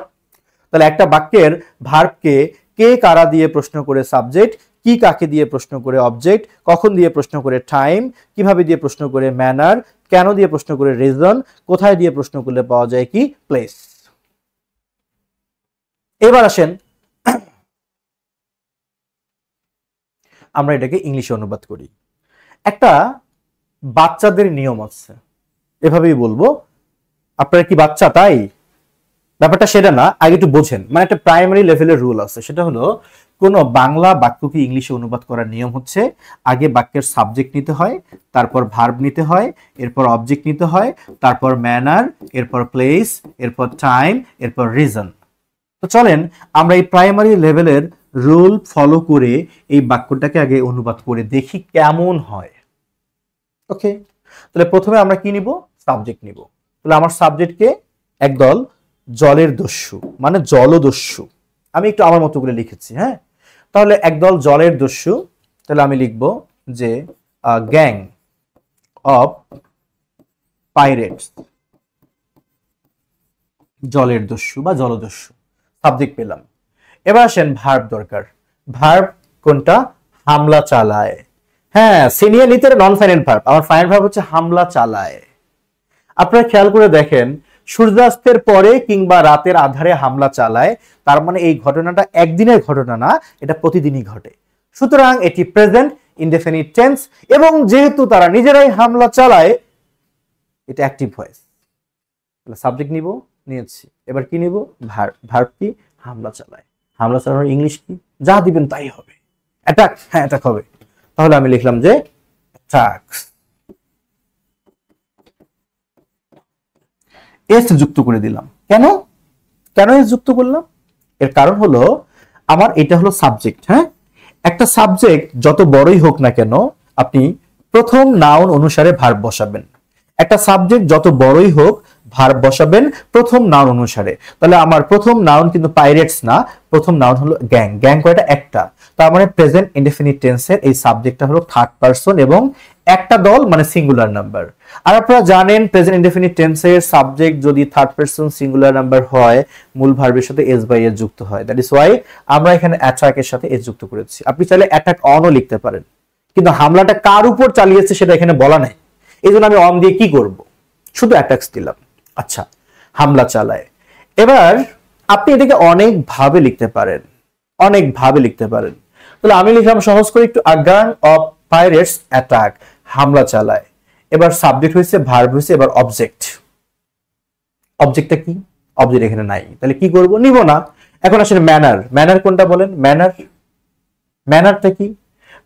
তাহলে একটা বাক্যের ভার্বকে কে কারা দিয়ে প্রশ্ন করে সাবজেক্ট, কি কাকে দিয়ে প্রশ্ন করে অবজেক্ট, কখন দিয়ে প্রশ্ন করে টাইম, কিভাবে দিয়ে প্রশ্ন করে ম্যানার, কেন দিয়ে প্রশ্ন করে রিজন, কোথায় দিয়ে প্রশ্ন করলে পাওয়া যায় কি, প্লেস। এবার আসেন আমরা এটাকে ইংলিশে অনুবাদ করি। একটা বাচ্চাদের নিয়ম আছে, এভাবেই বলবো। আপনারা কি বাচ্চা তাই? ব্যাপারটা সেটা না, আগে একটু বোঝেন। মানে একটা প্রাইমারি লেভেলের রুল আছে, সেটা হলো কোন বাংলা বাক্যকে ইংলিশে অনুবাদ করার নিয়ম হচ্ছে আগে বাক্যের সাবজেক্ট নিতে হয়, তারপর ভার্ব নিতে হয়, এরপর অবজেক্ট নিতে হয়, তারপর ম্যানার, এরপর প্লেস, এরপর টাইম, এরপর রিজন। তো চলেন আমরা এই প্রাইমারি লেভেলের রুল ফলো করে এই বাক্যটাকে আগে অনুবাদ করে দেখি কেমন হয়। ওকে, তাহলে প্রথমে আমরা কি নিব, সাবজেক্ট নিব। তাহলে আমার সাবজেক্টকে একদল জলের দস্যু, মানে জলদস্যু। আমি একটু আমার মতো করে লিখেছি, হ্যাঁ। তাহলে একদল জলের দস্যু, তাহলে আমি লিখব যে গ্যাং অফ পাইরেটস, জলের দস্যু বা জলদস্যু। সাবজেক্ট পেলাম। এবার আসেন ভার্ব দরকার। ভার্ব কোনটা, হামলা চালায়। হ্যাঁ, সিনিয়র নিতে নন ফাইনাল ভার্ব, আমার ফাইনাল ভার্ব হচ্ছে হামলা চালায়। আপনারা খেয়াল করে দেখেন, সূর্যাস্তের পরে কিংবা রাতের আধারে হামলা চালায়, তার মানে এই ঘটনাটা একদিনের ঘটনা না, এটা প্রতিদিনই ঘটে। সুতরাং এটি প্রেজেন্ট ইনডেফিনিট টেন্স, এবং যেহেতু তারা নিজেরাই হামলা চালায়, এটা অ্যাক্টিভ ভয়েস। তাহলে সাবজেক্ট নিব, নিয়েছি। এবার কি নিব, ভার্ব। ভার্ব কি, হামলা চালায়। হামলা চালানোর ইংলিশ কি, যা দিবেন তাই হবে। অ্যাটাক, হ্যাঁ অ্যাটাক হবে। তাহলে আমি লিখলাম যে অ্যাটাকস। এস যুক্ত করে দিলাম। কেন কেন এস যুক্ত করলাম? এর কারণ হলো আমার এটা হলো সাবজেক্ট। হ্যাঁ, একটা সাবজেক্ট যত বড়ই হোক না কেন, আপনি প্রথম নাউন অনুসারে ভার্ব বসাবেন। একটা সাবজেক্ট যত বড়ই হোক, ভার্ব বসাবেন প্রথম নাউন অনুসারে। তাহলে আমার প্রথম নাউন কিন্তু পাইরেটস না, প্রথম নাউন হলো গ্যাং। গ্যাং কয়টা? একটা। তার মানে প্রেজেন্ট ইনডেফিনিট টেন্সের এই সাবজেক্টটা হলো থার্ড পারসন এবং একটা দল মানে সিঙ্গুলার নাম্বার। আর আপনারা জানেন প্রেজেন্ট ইনডেফিনিট টেন্সের সাবজেক্ট যদি থার্ড পারসন সিঙ্গুলার নাম্বার হয় মূল ভার্বের সাথে এস বাই এস যুক্ত হয়। দ্যাট ইজ ওয়াই আমরা এখানে অ্যাটাকের সাথে এস যুক্ত করেছি। আপনি চাইলে অ্যাটাক অনও লিখতে পারেন, কিন্তু হামলাটা কার উপর চালিয়েছে সেটা এখানে বলা নাই, এই জন্য আমি অন দিয়ে কি করব, শুধু অ্যাটাকস দিলাম। আচ্ছা, হামলা চালায়। এবার আপনি এটাকে অনেক ভাবে লিখতে পারেন, অনেক ভাবে লিখতে পারেন। তাহলে আমি লিখলাম সহজ করে একটু, আ গ্যাং অফ পাইরেটস অ্যাটাক, হামলা চালায়। এবার সাবজেক্ট হয়েছে, ভার্ব হয়েছে, এবার অবজেক্ট। অবজেক্টটা কি? অবজেক্ট এখানে নাই, তাহলে কি করব? নিব না। এখন আসলে ম্যানার। ম্যানার কোনটা বলেন? ম্যানার, ম্যানারটা কি?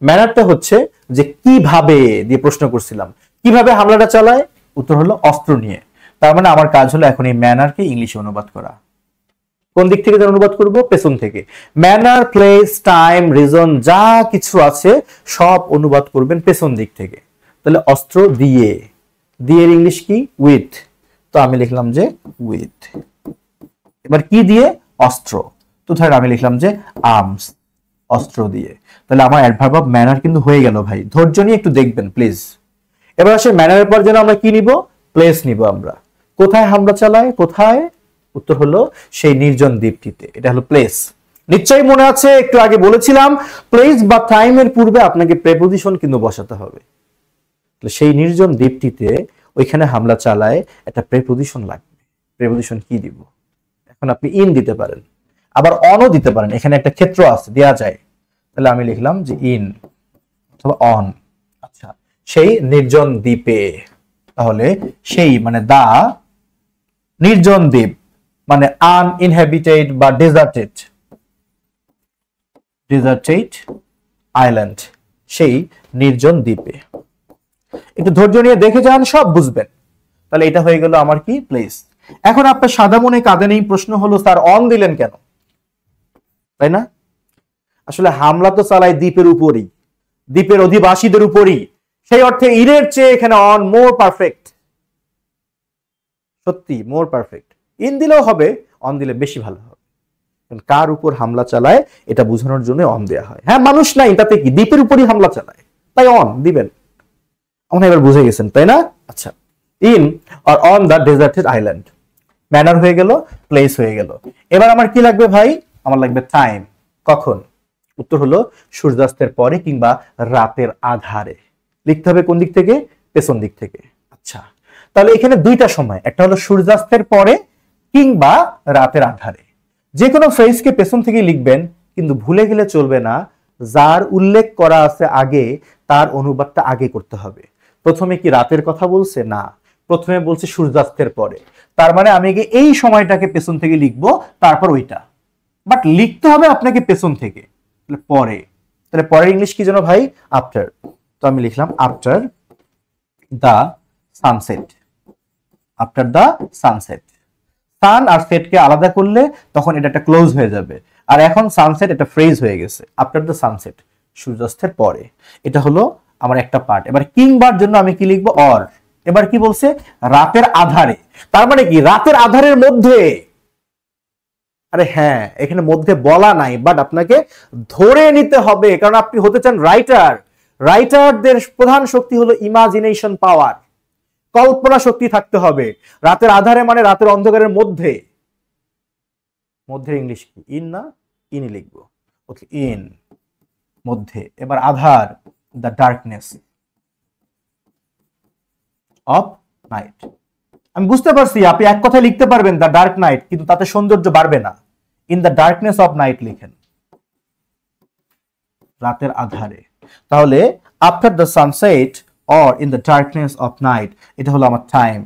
ম্যানারটা হচ্ছে যে কিভাবে দিয়ে প্রশ্ন করছিলাম, কিভাবে হামলাটা চালায়? উত্তর হলো অস্ত্র নিয়ে। তার মানে আমার কাজ হলো এখন এই ম্যানারকে ইংলিশে অনুবাদ করা। কোন দিক থেকে অনুবাদ করব? পেছন থেকে। ম্যানার, প্লেস, টাইম, রিজন যা কিছু আছে সব অনুবাদ করবেন পেছন দিক থেকে। তাহলে অস্ত্র দিয়ে, দিয়ে ইংলিশ কি? উইথ। তো আমি লিখলাম যে উইথ। এবার কি দিয়ে? অস্ত্র। তো ধরেন আমি লিখলাম যে আর্মস, অস্ত্র দিয়ে। তাহলে আমার অ্যাডভার্ব অফ ম্যানার কিন্তু হয়ে গেল ভাই। ধৈর্য নিয়ে একটু দেখবেন প্লিজ। এবার আসে ম্যানারের পর যেন আমরা কি নিব? প্লেস নিব আমরা। কোথায় হামলা চালায়? কোথায়? উত্তর হলো সেই নির্জন দ্বীপটিতে। এটা হলো প্লেস। নিশ্চয়ই মনে আছে, একটু আগে বলেছিলাম প্লেস বা টাইমের পূর্বে আপনাকে প্রেপোজিশন কিন্তু বসাতে হবে। সেই নির্জন দ্বীপটিতে ওইখানে হামলা চালায়, একটা প্রেপোজিশন লাগবে। প্রেপোজিশন কি দিব? এখন আপনি ইন দিতে পারেন, আবার অনও দিতে পারেন, এখানে একটা ক্ষেত্র আছে, দেয়া যায়। তাহলে আমি লিখলাম যে ইন অথবা অন। আচ্ছা, সেই নির্জন দ্বীপে। তাহলে সেই মানে দা নির্জন দ্বীপ মানে আনইনহ্যাবিটেড বা ডেজার্টেড, ডেজার্টেড আইল্যান্ড, সেই নির্জন দ্বীপে। একটু ধৈর্য নিয়ে দেখে যান, সব বুঝবেন। তাহলে এটা হয়ে গেল আমার কি? প্লেস। এখন আপনার সাদা মনে কাঁদে নেই, প্রশ্ন হলো স্যার অন দিলেন কেন? তাই না? আসলে হামলা তো চালায় দ্বীপের উপরই, দ্বীপের অধিবাসীদের উপরই। সেই অর্থে ইনের চেয়ে এখানে অন মোর পারফেক্ট। সত্যি মোর পারফেক্ট। ইন দিলেও হবে, অন দিলে বেশি ভালো হবে। কার উপর হামলা চালায় এটা বোঝানোর জন্য অন দেয়া হয়। হ্যাঁ, মানুষ নাই তাতে কি, দ্বীপের উপরই হামলা চালায়, তাই অন দিবেন। আমরা এবার বুঝে গেছেন তাই না? আচ্ছা, in or on the deserted island. Manner হয়ে গেল, প্লেস হয়ে গেল। এবার আমার কি লাগবে ভাই? আমার লাগবে টাইম। কখন? উত্তর হলো সূর্যাস্তের পরে কিংবা রাতের আধারে। লিখতে হবে কোন দিক থেকে? পেছন দিক থেকে। আচ্ছা, তাহলে এখানে দুইটা সময়, একটা হলো সূর্যাস্তের পরে কিংবা রাতের আধারে। যে কোনো ফ্রেজকে পেছন থেকে লিখবেন, কিন্তু ভুলে গেলে চলবে না যার উল্লেখ করা আছে আগে তার অনুবাদটা আগে করতে হবে। প্রথমে কি রাতের কথা বলছে? না, প্রথমে বলছে সূর্যাস্তের পরে। তার মানে আমি এই সময়টাকে পেছন থেকে লিখবো, তারপর ওইটা। বাট লিখতে হবে আপনাকে পেছন থেকে, পরে। তাহলে পরের ইংলিশ কি যেন ভাই? আফটার। তো আমি লিখলাম after the sunset. After the sunset. Sun আর সেটকে আলাদা করলে তখন এটা একটা ক্লোজ হয়ে যাবে, আর এখন সানসেট একটা ফ্রেজ হয়ে গেছে। আফটার দা সানসেট, সূর্যাস্তের পরে। এটা হলো আমার একটা পার্ট। এবার কিংবার জন্য আমি কি লিখবো? অর। এবার কি বলছে? রাতের আধারে। তার মানে কি? রাতের আধারের মধ্যে। আরে হ্যাঁ, এখানে মধ্যে বলা নাই, বাট আপনাকে ধরে নিতে হবে, কারণ আপনি হতে চান রাইটার। রাইটারদের প্রধান শক্তি হলো ইমাজিনেশন পাওয়ার, কল্পনা শক্তি থাকতে হবে। রাতের আধারে মানে রাতের অন্ধকারের মধ্যে। মধ্যে ইংলিশ কি? ইন না? ইনি লিখবো। ওকে, ইন, মধ্যে। এবার আধার, দ্য ডার্কনেস অফ নাইট। আমি বুঝতে পারছি আপনি এক কথায় লিখতে পারবেন দ্য ডার্ক নাইট, কিন্তু তাতে সৌন্দর্য বাড়বে না। In the darkness of night লিখেন, রাতের আধারে। তাহলে after the sunset or in the darkness of night, এটা হলো আমার টাইম।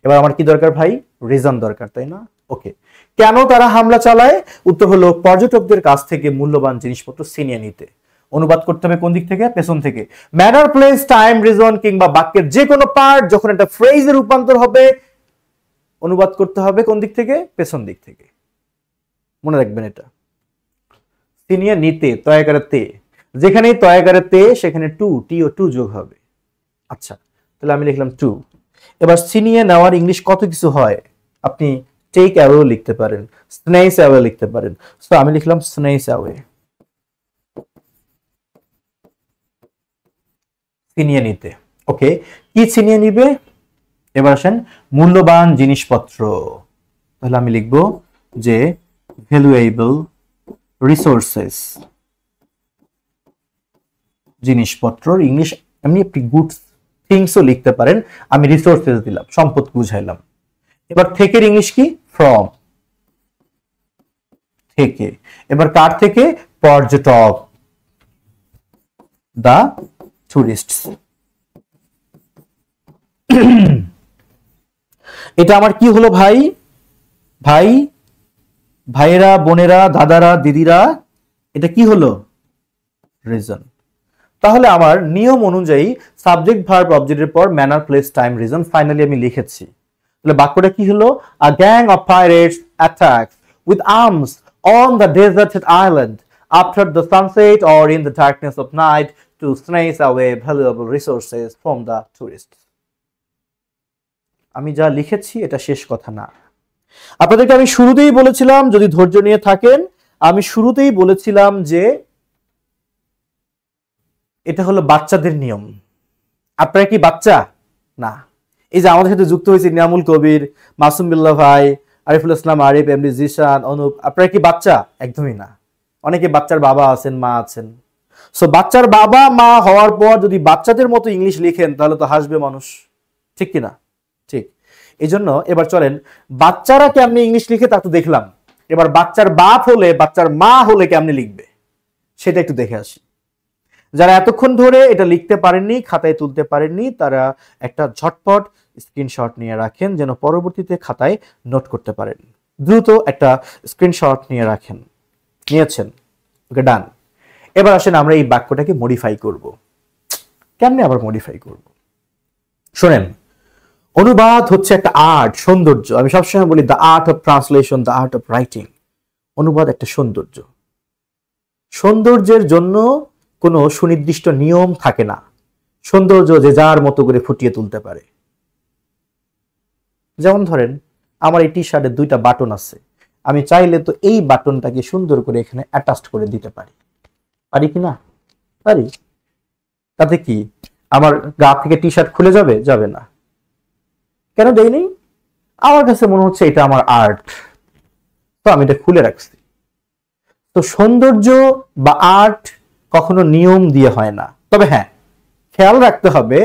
এবার আমার কি দরকার ভাই? রিজন দরকার, তাই না? ওকে, কেন তারা হামলা চালায়? উত্তর হলো পর্যটকদের কাছ থেকে মূল্যবান জিনিসপত্র ছিনিয়ে নিতে। অনুবাদ করতে হবে কোন দিক থেকে? পেছন থেকে। ম্যানার, প্লেস, টাইম, রিজন কিংবা বাক্যের যে কোনো পার্ট যখন একটা ফ্রেজে রূপান্তর হবে, অনুবাদ করতে হবে কোন দিক থেকে? পেছন দিক থেকে। মনে রাখবেন এটা। ছিনিয়ে নিতে, তয়াকারে তে, যেখানেই তয়াকারে তে সেখানে টু, টি ও টু যোগ হবে। আচ্ছা, তাহলে আমি লিখলাম টু। এবার ছিনিয়ে নেওয়ার ইংলিশ কত কিছু হয়, আপনি টেক অ্যাওয়েও লিখতে পারেন, স্নেইস অ্যাওয়ে লিখতে পারেন। সো আমি লিখলাম স্নেইস অ্যাওয়ে, ছিনিয়ে নিতে। ওকে, কি ছিনিয়ে নিবে? এবার আসেন মূল্যবান জিনিসপত্র। তাহলে আমি লিখব যে ভ্যালুয়েবল রিসোর্সেস, জিনিসপত্র ইংলিশ এমনি আপনি গুডস থিংসও লিখতে পারেন, আমি রিসোর্সেস দিলাম, সম্পদ বুঝাইলাম। এবার থেকে ইংলিশ কি? ফ্রম, থেকে। এবার কার থেকে? পর্যটক, দা টুরিস্টস। এটা আমার কি হলো ভাই? ভাই, ভাইয়েরা, বোনেরা, দাদারা, দিদিরা, এটা কি হলো? রিজন। তাহলে আমার নিয়ম অনুযায়ী সাবজেক্ট ভার্ব অবজেক্টের পর manner, place, time, reason finally আমি লিখেছি। তাহলে বাক্যটা কি হলো? A gang of pirates attacks with arms on the deserted island after the sunset or in the darkness of night to snatch away valuable resources from the tourists. আমি যা লিখেছি এটা শেষ কথা না। আপনাদেরকে আমি শুরুতেই বলেছিলাম, যদি ধৈর্য নিয়ে থাকেন, আমি শুরুতেই বলেছিলাম যে এটা হলো বাচ্চাদের নিয়ম। আপনারা কি বাচ্চা? না। এই যে আমাদের সাথে যুক্ত হয়েছে নিয়ামুল কবির, মাসুম বিল্লাহ ভাই, আরিফুল ইসলাম আরিফ, এমডি জিশান, অনুপ, আপনারা কি বাচ্চা? একদমই না। অনেকে বাচ্চার বাবা আছেন, মা আছেন। সো বাচ্চার বাবা মা হওয়ার পর যদি বাচ্চাদের মতো ইংলিশ লিখেন তাহলে তো হাসবে মানুষ, ঠিক কিনা? ঠিক। এই জন্য এবার চলেন বাচ্চারা কেমনি ইংলিশ লিখে তা তো দেখলাম, এবার বাচ্চার বাপ হলে, বাচ্চার মা হলে কেমনি লিখবে সেটা একটু দেখে আসি। যারা এতক্ষণ ধরে এটা লিখতে পারেননি, খাতায় তুলতে পারেননি, তারা একটা ঝটপট স্ক্রিনশট নিয়ে রাখেন যেন পরবর্তীতে খাতায় নোট করতে পারেন। দ্রুত একটা স্ক্রিনশট নিয়ে রাখেন। নিয়েছেন? ওকে, ডান। এবার আসেন আমরা এই বাক্যটাকে মডিফাই করব। কেমনে আবার মডিফাই করব? শোনেন, অনুবাদ হচ্ছে একটা আর্ট, সৌন্দর্য। আমি সবসময় বলি the art of translation, the art of writing. অনুবাদ একটা সৌন্দর্য। সৌন্দর্যের জন্য কোনো সুনির্দিষ্ট নিয়ম থাকে না। সৌন্দর্য যে যার মতো করে ফুটিয়ে তুলতে পারে। যেমন ধরেন আমার এই টি শার্টের 2টা বাটন আছে, আমি চাইলে তো এই বাটনটাকে সুন্দর করে এখানে অ্যাটাচ করে দিতে পারি, পারি কি না? পারি। তাতে কি আমার গা থেকে টি শার্ট খুলে যাবে? যাবে না। কেন দেয়নি? আমার কাছে মনে হচ্ছে এটা আমার আর্ট, তো আমি এটা খুলে রাখছি। তো সৌন্দর্য বা আর্ট কখনো নিয়ম দিয়ে হয় না। তবে হ্যাঁ, খেয়াল রাখতে হবে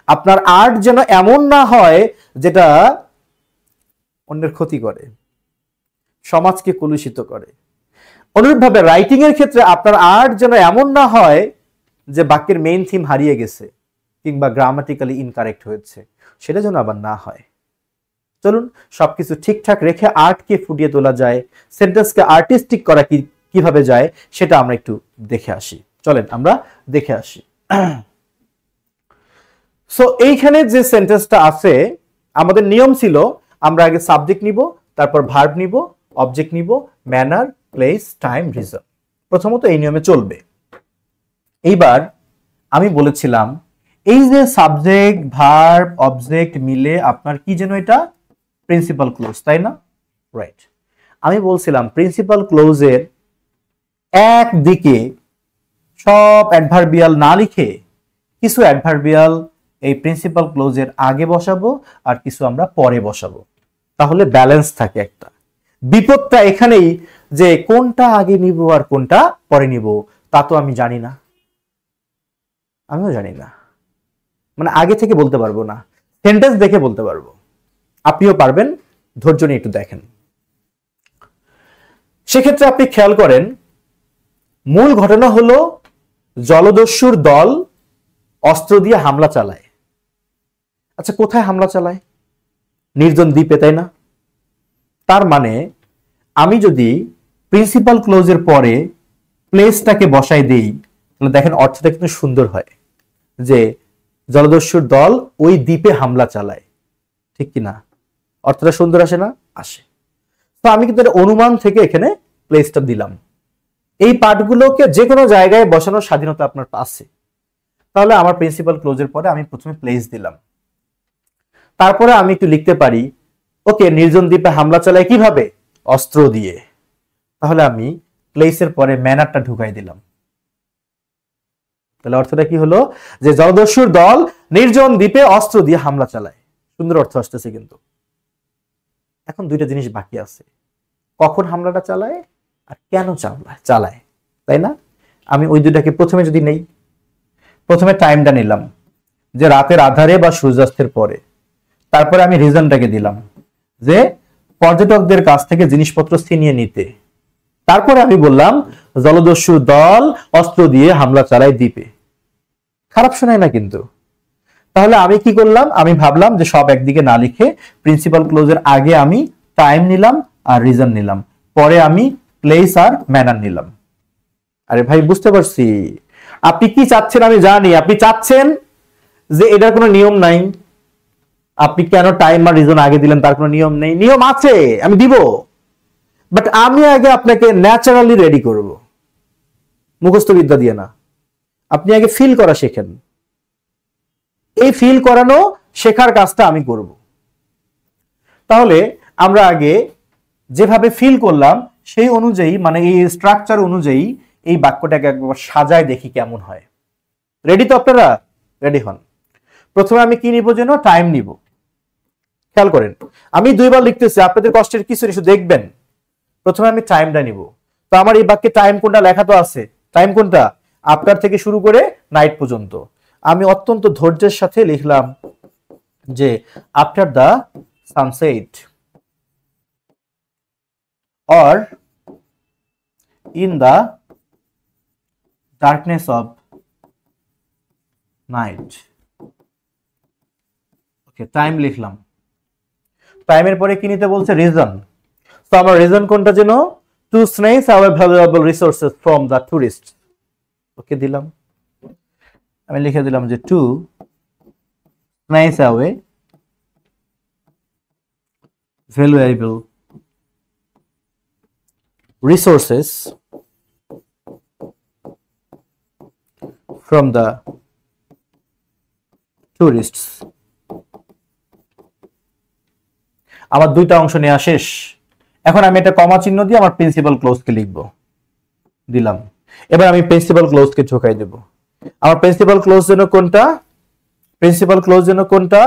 আপনার আর্ট যেন এমন না হয় যেটা অন্যের ক্ষতি করে, সমাজকে কলুষিত করে। অনুরূপভাবে রাইটিং এর ক্ষেত্রে আপনার আর্ট যেন এমন না হয় যে বাক্যের মেইন থিম হারিয়ে গেছে কিংবা গ্রামাটিক্যালি ইনকারেক্ট হয়েছে, সেটা যেন আবার না হয়। চলুন সবকিছু ঠিকঠাক রেখে আর্টকে ফুটিয়ে তোলা যায়, সেন্টেন্সকে আর্টিস্টিক করা কিভাবে যায় সেটা আমরা একটু দেখে আসি। চলেন আমরা দেখে আসি। সো এইখানে যে সেন্টেন্সটা আছে, আমাদের নিয়ম ছিল আমরা আগে সাবজেক্ট নিব, তারপর ভার্ব নিব, অবজেক্ট নিব, ম্যানার, প্লেস, টাইম, রিজন। প্রথমত এই নিয়মে চলবে। এইবার আমি বলেছিলাম এই যে সাবজেক্ট, ভার্ব, অবজেক্ট মিলে আপনার কি যেন এটা প্রিন্সিপাল ক্লোজ, তাই না? রাইট। আমি বলছিলাম প্রিন্সিপাল ক্লোজের একদিকে সব অ্যাডভার্বিয়াল না লিখে কিছু অ্যাডভার্বিয়াল এই প্রিন্সিপাল ক্লোজের আগে বসাবো আর কিছু আমরা পরে বসাবো, তাহলে ব্যালেন্স থাকে একটা। বিপদটা এখানেই যে কোনটা আগে নিব আর কোনটা পরে নিব তা তো আমি জানি না, আমিও জানি না, মানে আগে থেকে বলতে পারবো না, সেন্টেন্স দেখে বলতে পারবো। আপনিও পারবেন, ধৈর্য নিয়ে একটু দেখেন। সেক্ষেত্রে আপনি খেয়াল করেন মূল ঘটনা হলো জলদস্যুর দল অস্ত্র দিয়ে হামলা চালায়। আচ্ছা, কোথায় হামলা চালায়? নির্জন দ্বীপে, তাই না? তার মানে আমি যদি প্রিন্সিপাল ক্লোজের পরে প্লেসটাকে বসাই দেই তাহলে দেখেন অর্থটা কিন্তু সুন্দর হয় যে জলদস্যুর দল ওই দ্বীপে হামলা চালায়, ঠিক কিনা? অর্থটা সুন্দর আসে না? আসে। তো আমি কিন্তু অনুমান থেকে এখানে প্লেসটা দিলাম। এই পার্টগুলোকে যে কোনো জায়গায় বসানোর স্বাধীনতা আপনার আছে। তাহলে আমার প্রিন্সিপাল ক্লোজের পরে আমি প্রথমে প্লেস দিলাম, তারপরে আমি একটু লিখতে পারি ওকে নির্জন দ্বীপে হামলা চালায় কিভাবে, অস্ত্র দিয়ে। তাহলে আমি প্লেসের পরে ম্যানারটা ঢুকাই দিলাম। তাহলে অর্থটা কি হলো, যে জলদস্যুর দল নির্জন দ্বীপে অস্ত্র দিয়ে হামলা চালায়। সুন্দর অর্থ আসতেছে। কিন্তু এখন দুইটা জিনিস বাকি আছে, কখন হামলাটা চালায় আর কেন চালায়, তাই না? আমি ওই দুইটাকে প্রথমে যদি নেই, প্রথমে টাইমটা নিলাম যে রাতের আধারে বা সূর্যাস্তের পরে। তারপরে আমি রিজনটাকে দিলাম যে পর্যটকদের কাছ থেকে জিনিসপত্র ছিনিয়ে নিতে। তারপরে আমি বললাম জলদস্যু দল অস্ত্র দিয়ে হামলা চালায় দ্বীপে। খারাপ শোনায় না কিন্তু। তাহলে আমি কি করলাম, আমি ভাবলাম যে সব একদিকে না লিখে প্রিন্সিপাল ক্লোজের আগে আমি টাইম নিলাম আর রিজন নিলাম, পরে আমি প্লেস আর ম্যানার নিলাম। আরে ভাই বুঝতে পারছি আপনি কি চাচ্ছেন, আমি জানি আপনি চাচ্ছেন যে এটার কোনো নিয়ম নাই। আপনি কেন টাইম আর রিজন আগে দিলেন তার কোনো নিয়ম নেই, নিয়ম আছে, আমি দিব, বাট আমি আগে আপনাকে ন্যাচারালি রেডি করব, মুখস্থ বিদ্যা দিয়ে না। আপনি আগে ফিল করা শেখেন, এই ফিল করানো শেখার কাজটা আমি করব। তাহলে আমরা আগে যেভাবে ফিল করলাম সেই অনুযায়ী, মানে এই স্ট্রাকচার অনুযায়ী এই বাক্যটাকে একবার সাজায় দেখি কেমন হয়। রেডি তো আপনারা? রেডি হন। প্রথমে আমি কি নিব যেন, টাইম নিব। খেয়াল করেন আমি দুইবার লিখতেছি, আপনাদের কষ্টের কিছু নেই, দেখবেন। প্রথমে আমি টাইমটা নিব। তো আমার এই বাক্যে টাইম কোনটা লেখা তো আছে, টাইম কোনটা, আফটার থেকে শুরু করে নাইট পর্যন্ত। আমি অত্যন্ত ধৈর্যের সাথে লিখলাম যে after the sunset or in the darkness of night. Okay, time লিখলাম। টাইমের পরে কি নিতে বলছে, রিজন। তো আমার রিজন কোনটা যেন, to snatch our valuable resources from the tourist. Okay দিলাম, আমি লিখে দিলাম যে to snatch away valuable resources from the tourists. আমার দুইটা অংশ নেওয়া শেষ। এখন আমি এটা কমা চিহ্ন দিয়ে আমার প্রিন্সিপাল ক্লোজকে লিখব, দিলাম। এবার আমি প্রিন্সিপাল ক্লোজকে ঢোকাই দেব। আমার প্রিন্সিপাল ক্লোজ যেন কোনটা, প্রিন্সিপাল ক্লোজ যেন কোনটা,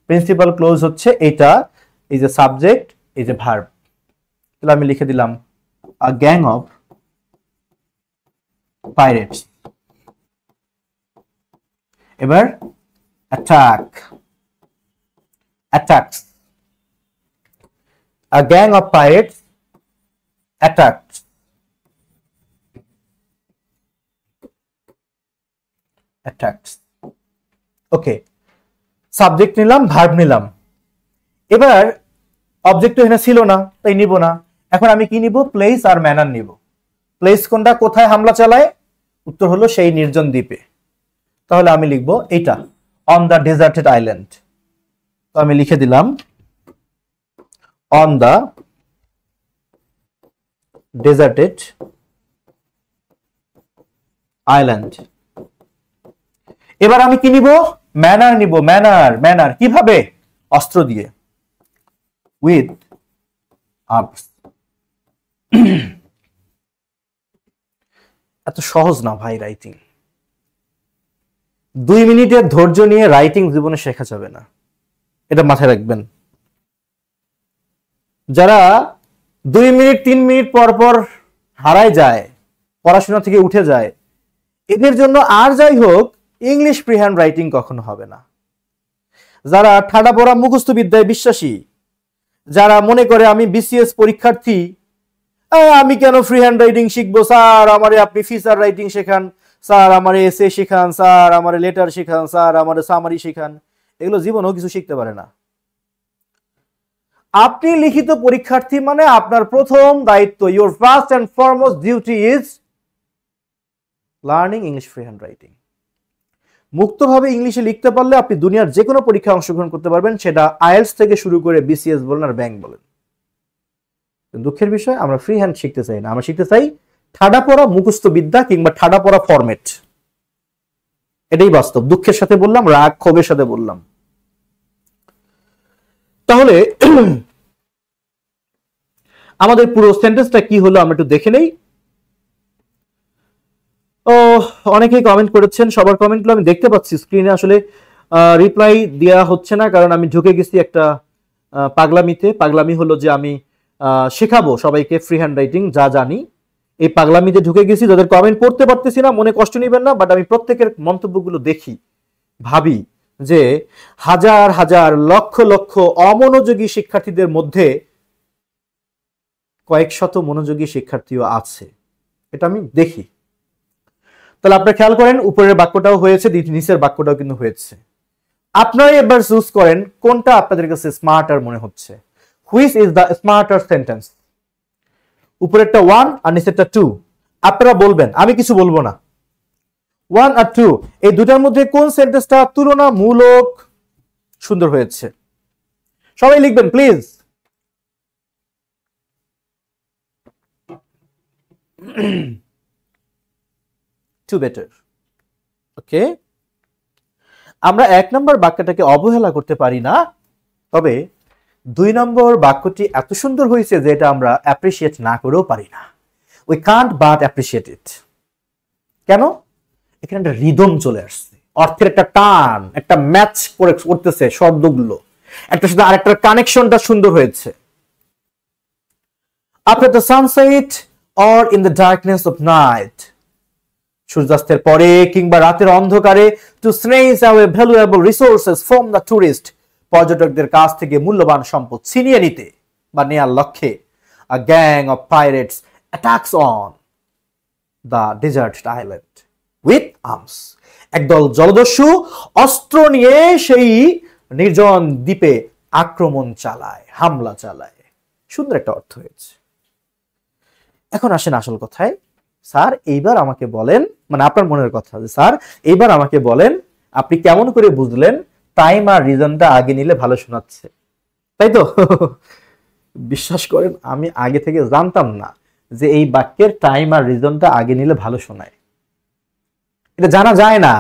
প্রিন্সিপাল ক্লোজ হচ্ছে এটা, এই যে সাবজেক্ট, এই যে ভার্ব। তাহলে আমি লিখে দিলাম a gang of pirates এবার attacks a gang of pirates attacks okay, subject নিলাম, ভার্ব নিলাম। এবার অবজেক্ট এখানে ছিল না, তাই নিব না। এখন আমি কি নিব, প্লেস আর ম্যানার নিব। প্লেস কোনটা, কোথায় হামলা চালায়, উত্তর হলো সেই নির্জন দ্বীপে। তাহলে আমি লিখব এটা, অন দ্য ডেজার্টেড আইল্যান্ড। তো আমি লিখে দিলাম অন দ্য ডেজার্টেড আইল্যান্ড। এবার আমি কি নিব, ম্যানার নিব। ম্যানার কিভাবে, অস্ত্র দিয়ে, উইথ আর্মস। এত সহজ না ভাই রাইটিং। 2 মিনিটের ধৈর্য নিয়ে রাইটিং জীবনে শেখা যাবে না, এটা মাথায় রাখবেন। যারা 2 মিনিট 3 মিনিট পর পর হারায় যায়, পড়াশোনা থেকে উঠে যায়, এদের জন্য আর যাই হোক ইংলিশ ফ্রি হ্যান্ড রাইটিং কখনো হবে না। যারা ঠাডা পড়া মুখস্থ বিদ্যায় বিশ্বাসী, যারা মনে করে আমি বিসিএস পরীক্ষার্থী, আমি কেন ফ্রি হ্যান্ড রাইটিং শিখবো স্যার, আমারে আপনি ফিচার রাইটিং শেখান, স্যার আমারে এসে শেখান, স্যার আমারে লেটার শেখান, স্যার আমারে সামারি শেখান, এগুলো জীবনেও কিছু শিখতে পারে না। আপনি লিখিত পরীক্ষার্থী মানে আপনার প্রথম দায়িত্ব, your first and foremost duty is learning English free hand writing. মুক্তভাবে ইংলিশে লিখতে পারলে আপনি দুনিয়ার যে কোনো পরীক্ষায় অংশগ্রহণ করতে পারবেন, সেটা আইএলটিএস থেকে শুরু করে বিসিএস বলেন আর ব্যাংক বলেন। দুঃখের বিষয় আমরা ফ্রি হ্যান্ড শিখতে চাই না, আমরা শিখতে চাই ঠাডা পড়া মুখস্থ বিদ্যা কিংবা ঠাডা পড়া ফরম্যাট। এটাই বাস্তব। দুঃখের সাথে বললাম, রাগ ক্ষোভের সাথে বললাম। তাহলে আমাদের পুরো সেন্টেন্সটা কি হলো আমরা একটু দেখে নেই। ও অনেকেই কমেন্ট করেছেন, সবার কমেন্টগুলো আমি দেখতে পাচ্ছি স্ক্রিনে, আসলে রিপ্লাই দেওয়া হচ্ছে না কারণ আমি ঢুকে গেছি একটা পাগলামিতে। পাগলামি হলো যে আমি শেখাবো সবাইকে ফ্রি হ্যান্ড রাইটিং যা জানি, এই পাগলামিতে ঢুকে গেছি। যাদের কমেন্ট পড়তে পারতেছি না মনে কষ্ট নেবেন না, বাট আমি প্রত্যেকের মন্তব্যগুলো দেখি, ভাবি যে হাজার হাজার লক্ষ লক্ষ অমনোযোগী শিক্ষার্থীদের মধ্যে কয়েক শত মনোযোগী শিক্ষার্থীও আছে, এটা আমি দেখি। তাহলে আপনারা খেয়াল করেন উপরের বাক্যটাও হয়েছে, নিচের বাক্যটাও কিন্তু হয়েছে। আপনারা এবার চুজ করেন কোনটা আপনাদের কাছে স্মার্টার মনে হচ্ছে। Which is the smarter sentence? উপরেরটা 1 আর নিচেরটা 2। আপনারা বলবেন, আমি কিছু বলবো না। 1 আর 2 এই দুটার মধ্যে কোন সেন্টেন্সটা তুলনামূলক সুন্দর হয়েছে? সবাই লিখবেন প্লিজ। To better. ওকে, আমরা 1 নম্বর বাক্যটাকে অবহেলা করতে পারি না, তবে 2 নম্বর বাক্যটি এত সুন্দর হয়েছে যে এটা আমরা অ্যাপ্রিশিয়েট না করেও পারি না। উই কান্ট বাট অ্যাপ্রিশিয়েট ইট। কেন? এখানে একটা রিদম চলে আসছে, অর্থের একটা টান, একটা ম্যাচ করতেছে শব্দগুলো, একটা সাথে আরেকটার কানেকশনটা সুন্দর হয়েছে। After the sunset or in the darkness of night, সূর্যাস্তের পরে কিংবা রাতের অন্ধকারে, to snatch away valuable resources from the tourist, পর্যটকদের কাছ থেকে মূল্যবান সম্পদ ছিনিয়ে নিতে বা নেয়ার লক্ষ্যে, a gang of pirates attacks on the desert island with arms, একদল জলদস্যু অস্ত্র নিয়ে সেই নির্জন দ্বীপে আক্রমণ চালায়, হামলা চালায়। সুন্দর একটা অর্থ হয়েছে। এখন আসেন আসল কথায়। স্যার এইবার আমাকে বলেন, মানে আপনার মনের কথা যে স্যার এইবার আমাকে বলেন আপনি কেমন করে বুঝলেন টাইম আর রিজনটা আগে নিলে ভালো শোনাচ্ছে, তাই তো? বিশ্বাস করেন আমি আগে থেকে জানতাম না যে এই বাক্যের টাইম আর রিজনটা আগে নিলে ভালো শোনায়। এটা জানা যায় না,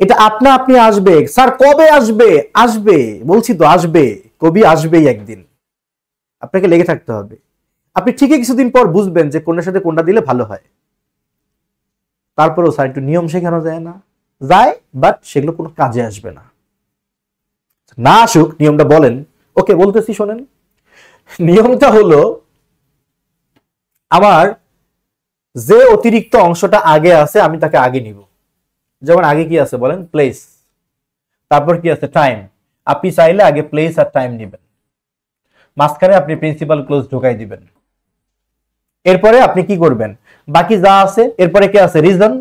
এটা আপনা আপনি আসবে। স্যার কবে আসবে? আসবে, বলছি তো আসবে, কবি আসবেই একদিন, আপনাকে লেগে থাকতে হবে। আপনি ঠিকই কিছুদিন পর বুঝবেন যে কোনটার সাথে কোনটা দিলে ভালো হয়। তারপরেও স্যার একটু নিয়ম শেখানো যায় না? যায়, বাট সেগুলো কোনো কাজে আসবে না। না আসুক, নিয়মটা বলেন। ওকে বলতেছি শোনেন। নিয়মটা হলো আমার যে অতিরিক্ত অংশটা আগে আছে আমি তাকে আগে নিব। যেমন আগে কি আছে বলেন? প্লেস। তারপর কি আছে? টাইম। আপনি চাইলে আগে প্লেস আর টাইম নেবেন, মাঝখানে আপনি প্রিন্সিপাল ক্লোজ ঢোকাই দিবেন। এরপরে আপনি কি করবেন? বাকি যা আছে এরপরে কে আছে? রিজন,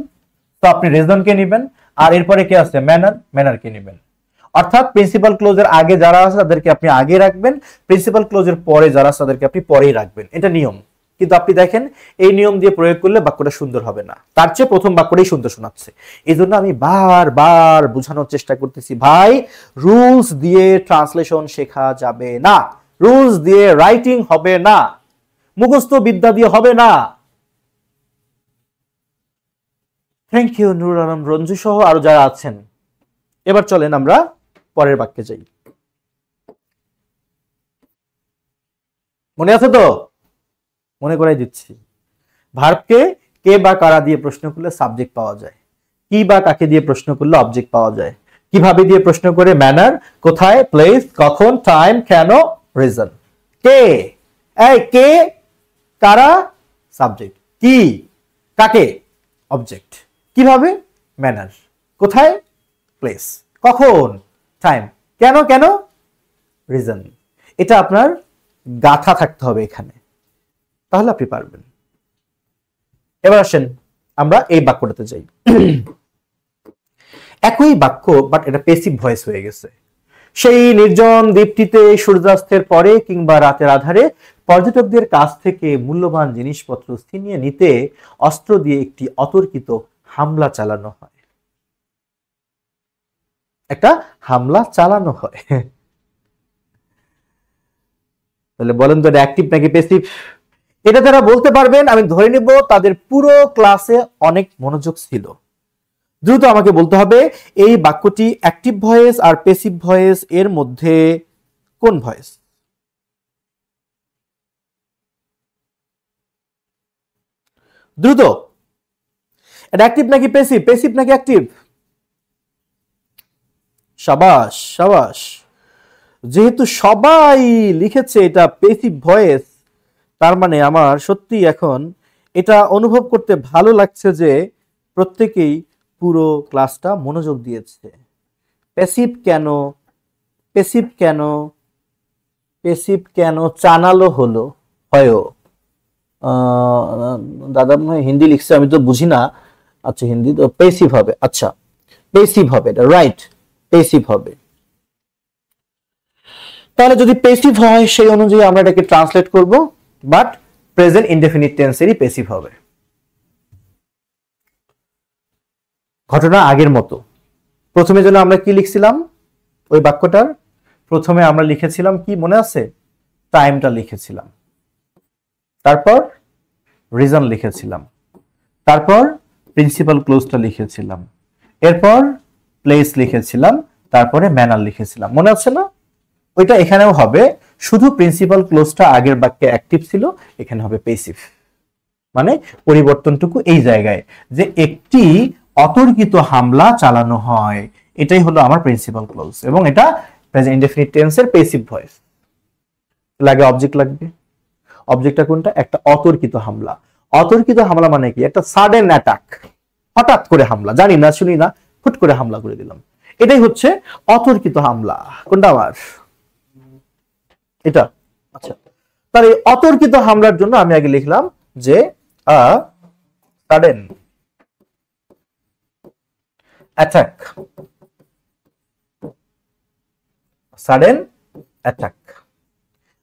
তো আপনি রিজনকে নেবেন। আর এরপরে কে আছে? ম্যানার, ম্যানারকে নেবেন। অর্থাৎ প্রিন্সিপাল ক্লোজের আগে যারা আছে তাদেরকে আপনি আগে রাখবেন, প্রিন্সিপাল ক্লোজের পরে যারা আছে তাদেরকে আপনি পরেই রাখবেন। এটা নিয়ম। কিন্তু আপনি দেখেন এই নিয়ম দিয়ে প্রয়োগ করলে বাক্যটা সুন্দর হবে না, তার চেয়ে প্রথম বাক্যটাই সুন্দর শোনাচ্ছে। এই জন্য আমি বারবার বোঝানোর চেষ্টা করতেছি, ভাই রুলস দিয়ে ট্রান্সলেশন শেখা যাবে না, রুলস দিয়ে রাইটিং হবে না, মুখস্থ বিদ্যা দিয়ে হবে না। থ্যাংক ইউ নুরুল আলম রঞ্জু সহ আরো যারা আছেন। এবার চলেন আমরা পরের বাক্যে যাই। মনে আছে তো? মনে করাই দিচ্ছি। ভার্বকে কে বা কারা দিয়ে প্রশ্ন করলে সাবজেক্ট পাওয়া যায়, কি বা কাকে দিয়ে প্রশ্ন করলে অবজেক্ট পাওয়া যায়, কিভাবে দিয়ে প্রশ্ন করে ম্যানার, কোথায়, প্লেস, কখন, টাইম, কেন, রিজন। কে, এই কে, কারা, সাবজেক্ট, কি, কাকে, অবজেক্ট, কিভাবে, ম্যানার, কোথায়, প্লেস, কখন, টাইম, কেন, কেন, রিজন। এটা আপনার গাথা থাকতে হবে এখানে, তাহলে আপনি পারবেন। এবার আসেন আমরা এই বাক্যটাতে যাই। একই বাক্য, বাট এটা প্যাসিভ ভয়েস হয়ে গেছে। সেই নির্জন দ্বীপটিতে সূর্যাস্তের পরে কিংবা রাতের আধারে পর্যটকদের কাছ থেকে মূল্যবান জিনিসপত্র ছিনিয়ে নিতে অস্ত্র দিয়ে একটি অতর্কিত হামলা চালানো হয়। একটা হামলা চালানো হয়। তাহলে বলেন তো এটা অ্যাক্টিভ নাকি প্যাসিভ? এটা যারা বলতে পারবেন আমি ধরে নিব তাদের পুরো ক্লাসে অনেক মনোযোগ ছিল। দ্রুত আমাকে বলতে হবে এই বাক্যটি অ্যাক্টিভ ভয়েস আর প্যাসিভ ভয়েস এর মধ্যে কোন ভয়েস? দ্রুত। এটা অ্যাক্টিভ নাকি প্যাসিভ? প্যাসিভ নাকি অ্যাক্টিভ? সাবাস সাবাস। যেহেতু সবাই লিখেছে এটা প্যাসিভ ভয়েস, তার মানে আমার সত্যি এখন এটা অনুভব করতে ভালো লাগছে যে প্রত্যেকেই পুরো ক্লাসটা মনোযোগ দিয়েছে। প্যাসিভ কেন, প্যাসিভ কেন, প্যাসিভ কেন জানালো হলো হয়ও। দাদা হিন্দি লিখছে, আমি তো বুঝি না। আচ্ছা হিন্দি তো প্যাসিভ হবে। আচ্ছা প্যাসিভ হবে, এটা রাইট, প্যাসিভ হবে। তাহলে যদি প্যাসিভ হয় সেই অনুযায়ী আমরা এটাকে ট্রান্সলেট করব, বাট প্রেজেন্ট ইনডেফিনিট টেন্সেরই প্যাসিভ হবে। ঘটনা আগের মতো। প্রথমে যেন আমরা কি লিখছিলাম ওই বাক্যটার? প্রথমে আমরা লিখেছিলাম কি মনে আছে? টাইমটা লিখেছিলাম, তারপর রিজন লিখেছিলাম, তারপর প্রিন্সিপাল ক্লোজটা লিখেছিলাম, এরপর প্লেস লিখেছিলাম, তারপরে ম্যানার লিখেছিলাম। মনে আছে না? ওইটা এখানেও হবে, শুধু প্রিন্সিপাল ক্লোজটা আগের বাক্যে অ্যাক্টিভ ছিল, এখানে হবে প্যাসিভ। মানে পরিবর্তনটুকু এই জায়গায় যে একটি অতর্কিত হামলা চালানো হয়, এটাই হলো আমার প্রিন্সিপাল ক্লোজ, এবং এটা প্রেজেন্ট ইনডেফিনিট টেন্সের প্যাসিভ ভয়েস। লাগে অবজেক্ট লাগবে। অবজেক্টটা কোনটা? একটা অতর্কিত হামলা। অতর্কিত হামলা মানে কি? একটা সাডেন অ্যাটাক, হঠাৎ করে হামলা, জানি না শুনি না, হুট করে হামলা করে দিলাম, এটাই হচ্ছে অতর্কিত হামলা। কোনটা আমার? এটা। আচ্ছা, তাহলে এই অতর্কিত হামলার জন্য আমি আগে লিখলাম যে সাডেন অ্যাটাক, সাডেন অ্যাটাক।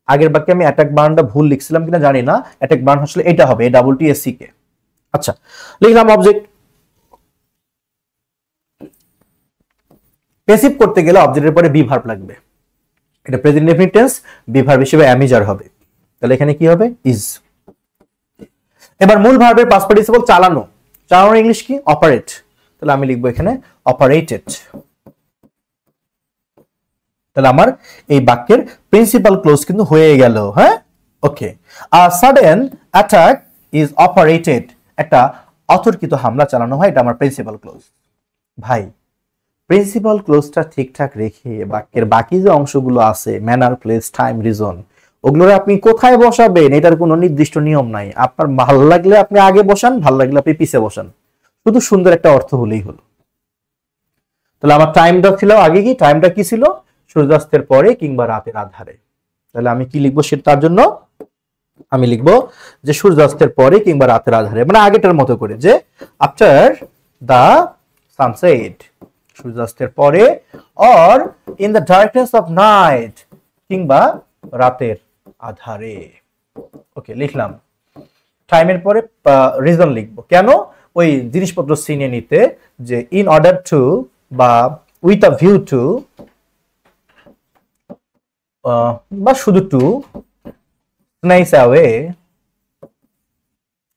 আগের বাক্যে আমি অ্যাটাক বানানটা ভুল লিখছিলাম কিনা জানি না, অ্যাটাক বানান আসলে এটা হবে, A double T S C K. আচ্ছা, লিখলাম অবজেক্ট। প্যাসিভ করতে গেলে অবজেক্টের পরে বি ভার্ব লাগবে, এটা present indefinite tense, be verb হিসেবে অ্যামিজার হবে। তাহলে এখানে কি হবে? ইজ। এবার মূল ভার্বের পাস্ট পার্টিসিপল চালানো, চালানোর ইংলিশ কি? অপারেট। তাহলে আমি লিখবো এখানে অপারেটেড। তাহলে আমার এই বাক্যের প্রিন্সিপাল ক্লোজ কিন্তু হয়ে গেল। হ্যাঁ, ওকে। সাডেন অ্যাটাক ইজ অপারেটেড, একটা অতর্কিত হামলা চালানো হয়, এটা আমার প্রিন্সিপাল ক্লোজ। ভাই, প্রিন্সিপাল ক্লোজটা ঠিকঠাক রেখে বাক্যের বাকি যে অংশগুলো আছে, ম্যানার, প্লেস, টাইম, রিজন, ওগুলোর আপনি কোথায় বসাবেন এটার কোনো নির্দিষ্ট নিয়ম নাই। আপনার ভাল লাগলে আপনি আগে বসান, ভাল লাগলে আপনি পিছে বসান, শুধু সুন্দর একটা অর্থ হলেই হলো। তাহলে আমার টাইমটা ছিল আগে, কি টাইমটা কি ছিল? সূর্যাস্তের পরে কিংবা রাতের আধারে। তাহলে আমি কি লিখবো সেটা? তার জন্য আমি লিখবো যে সূর্যাস্তের পরে কিংবা রাতের আধারে, মানে আগেটার মতো করে, যে আফটার দা সানসেট, সূর্যাস্তের পরে, or in the darkness of night, কিংবা রাতের আধারে। ওকে, লিখলাম। টাইমের পরে রিজন লিখবো, কেন? ওই জিনিসপত্র চিনে নিতে, যে ইন অর্ডার টু বা উইথ আ ভিউ টু, বা শুধু টু, স্নাইস অ্যাওয়ে,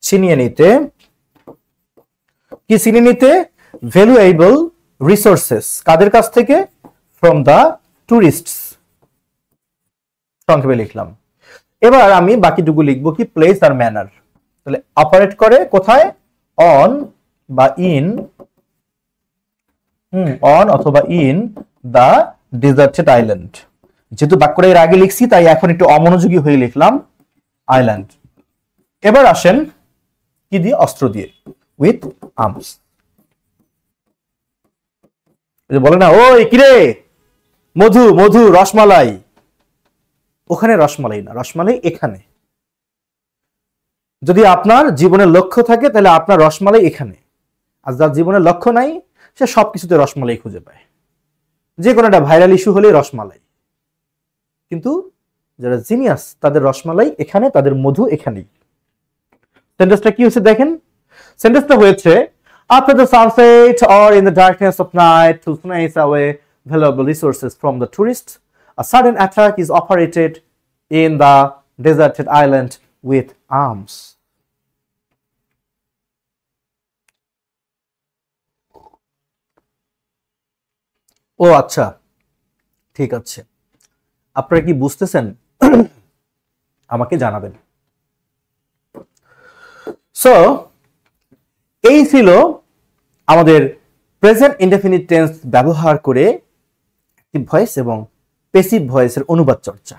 ছিনিয়ে নিতে। কি ছিনিয়ে নিতে? ভ্যালুয়েবল রিসোর্সেস, কাদের কাছ থেকে? From the tourists. সংক্ষেপে লিখলাম। এবার আমি বাকিটুকু লিখবো কি? প্লেস আর ম্যানার। তাহলে অপারেট করে কোথায়? অন বা ইন, অন অথবা ইন দা ডিজার্টেড আইল্যান্ড। যেহেতু বাক্যটা এর আগে লিখছি তাই এখন একটু অমনোযোগী হয়ে লিখলাম আইল্যান্ড। এবার আসেন কি দিয়ে? অস্ত্র দিয়ে, উইথ আর্মস। বলে না ওই কিরে মধু, মধু রসমালাই, ওখানে রসমালাই না, রসমালাই এখানে। যদি আপনার জীবনের লক্ষ্য থাকে তাহলে আপনার রসমালাই এখানে, আর যার জীবনের লক্ষ্য নাই সে সবকিছুতে রসমালাই খুঁজে পায়। যে কোনো একটা ভাইরাল ইস্যু হলে রসমালাই, কিন্তু যারা জিনিয়াস তাদের রসমালাই এখানে, তাদের মধু এখানেই। সেন্টেন্সটা কি হয়েছে দেখেন? সেন্টেন্সটা হয়েছে after the sunset or in the darkness of night to snatch away valuable resources from the tourists, a sudden attack is operated in the deserted island with arms. ও আচ্ছা, ঠিক আছে। আপনারা কি বুঝতেছেন? আমাকে জানাবেন। সো এই ছিল আমাদের প্রেজেন্ট ইনডেফিনিট টেন্স ব্যবহার করে অ্যাক্টিভ ভয়েস এবং প্যাসিভ ভয়েসের অনুবাদ চর্চা।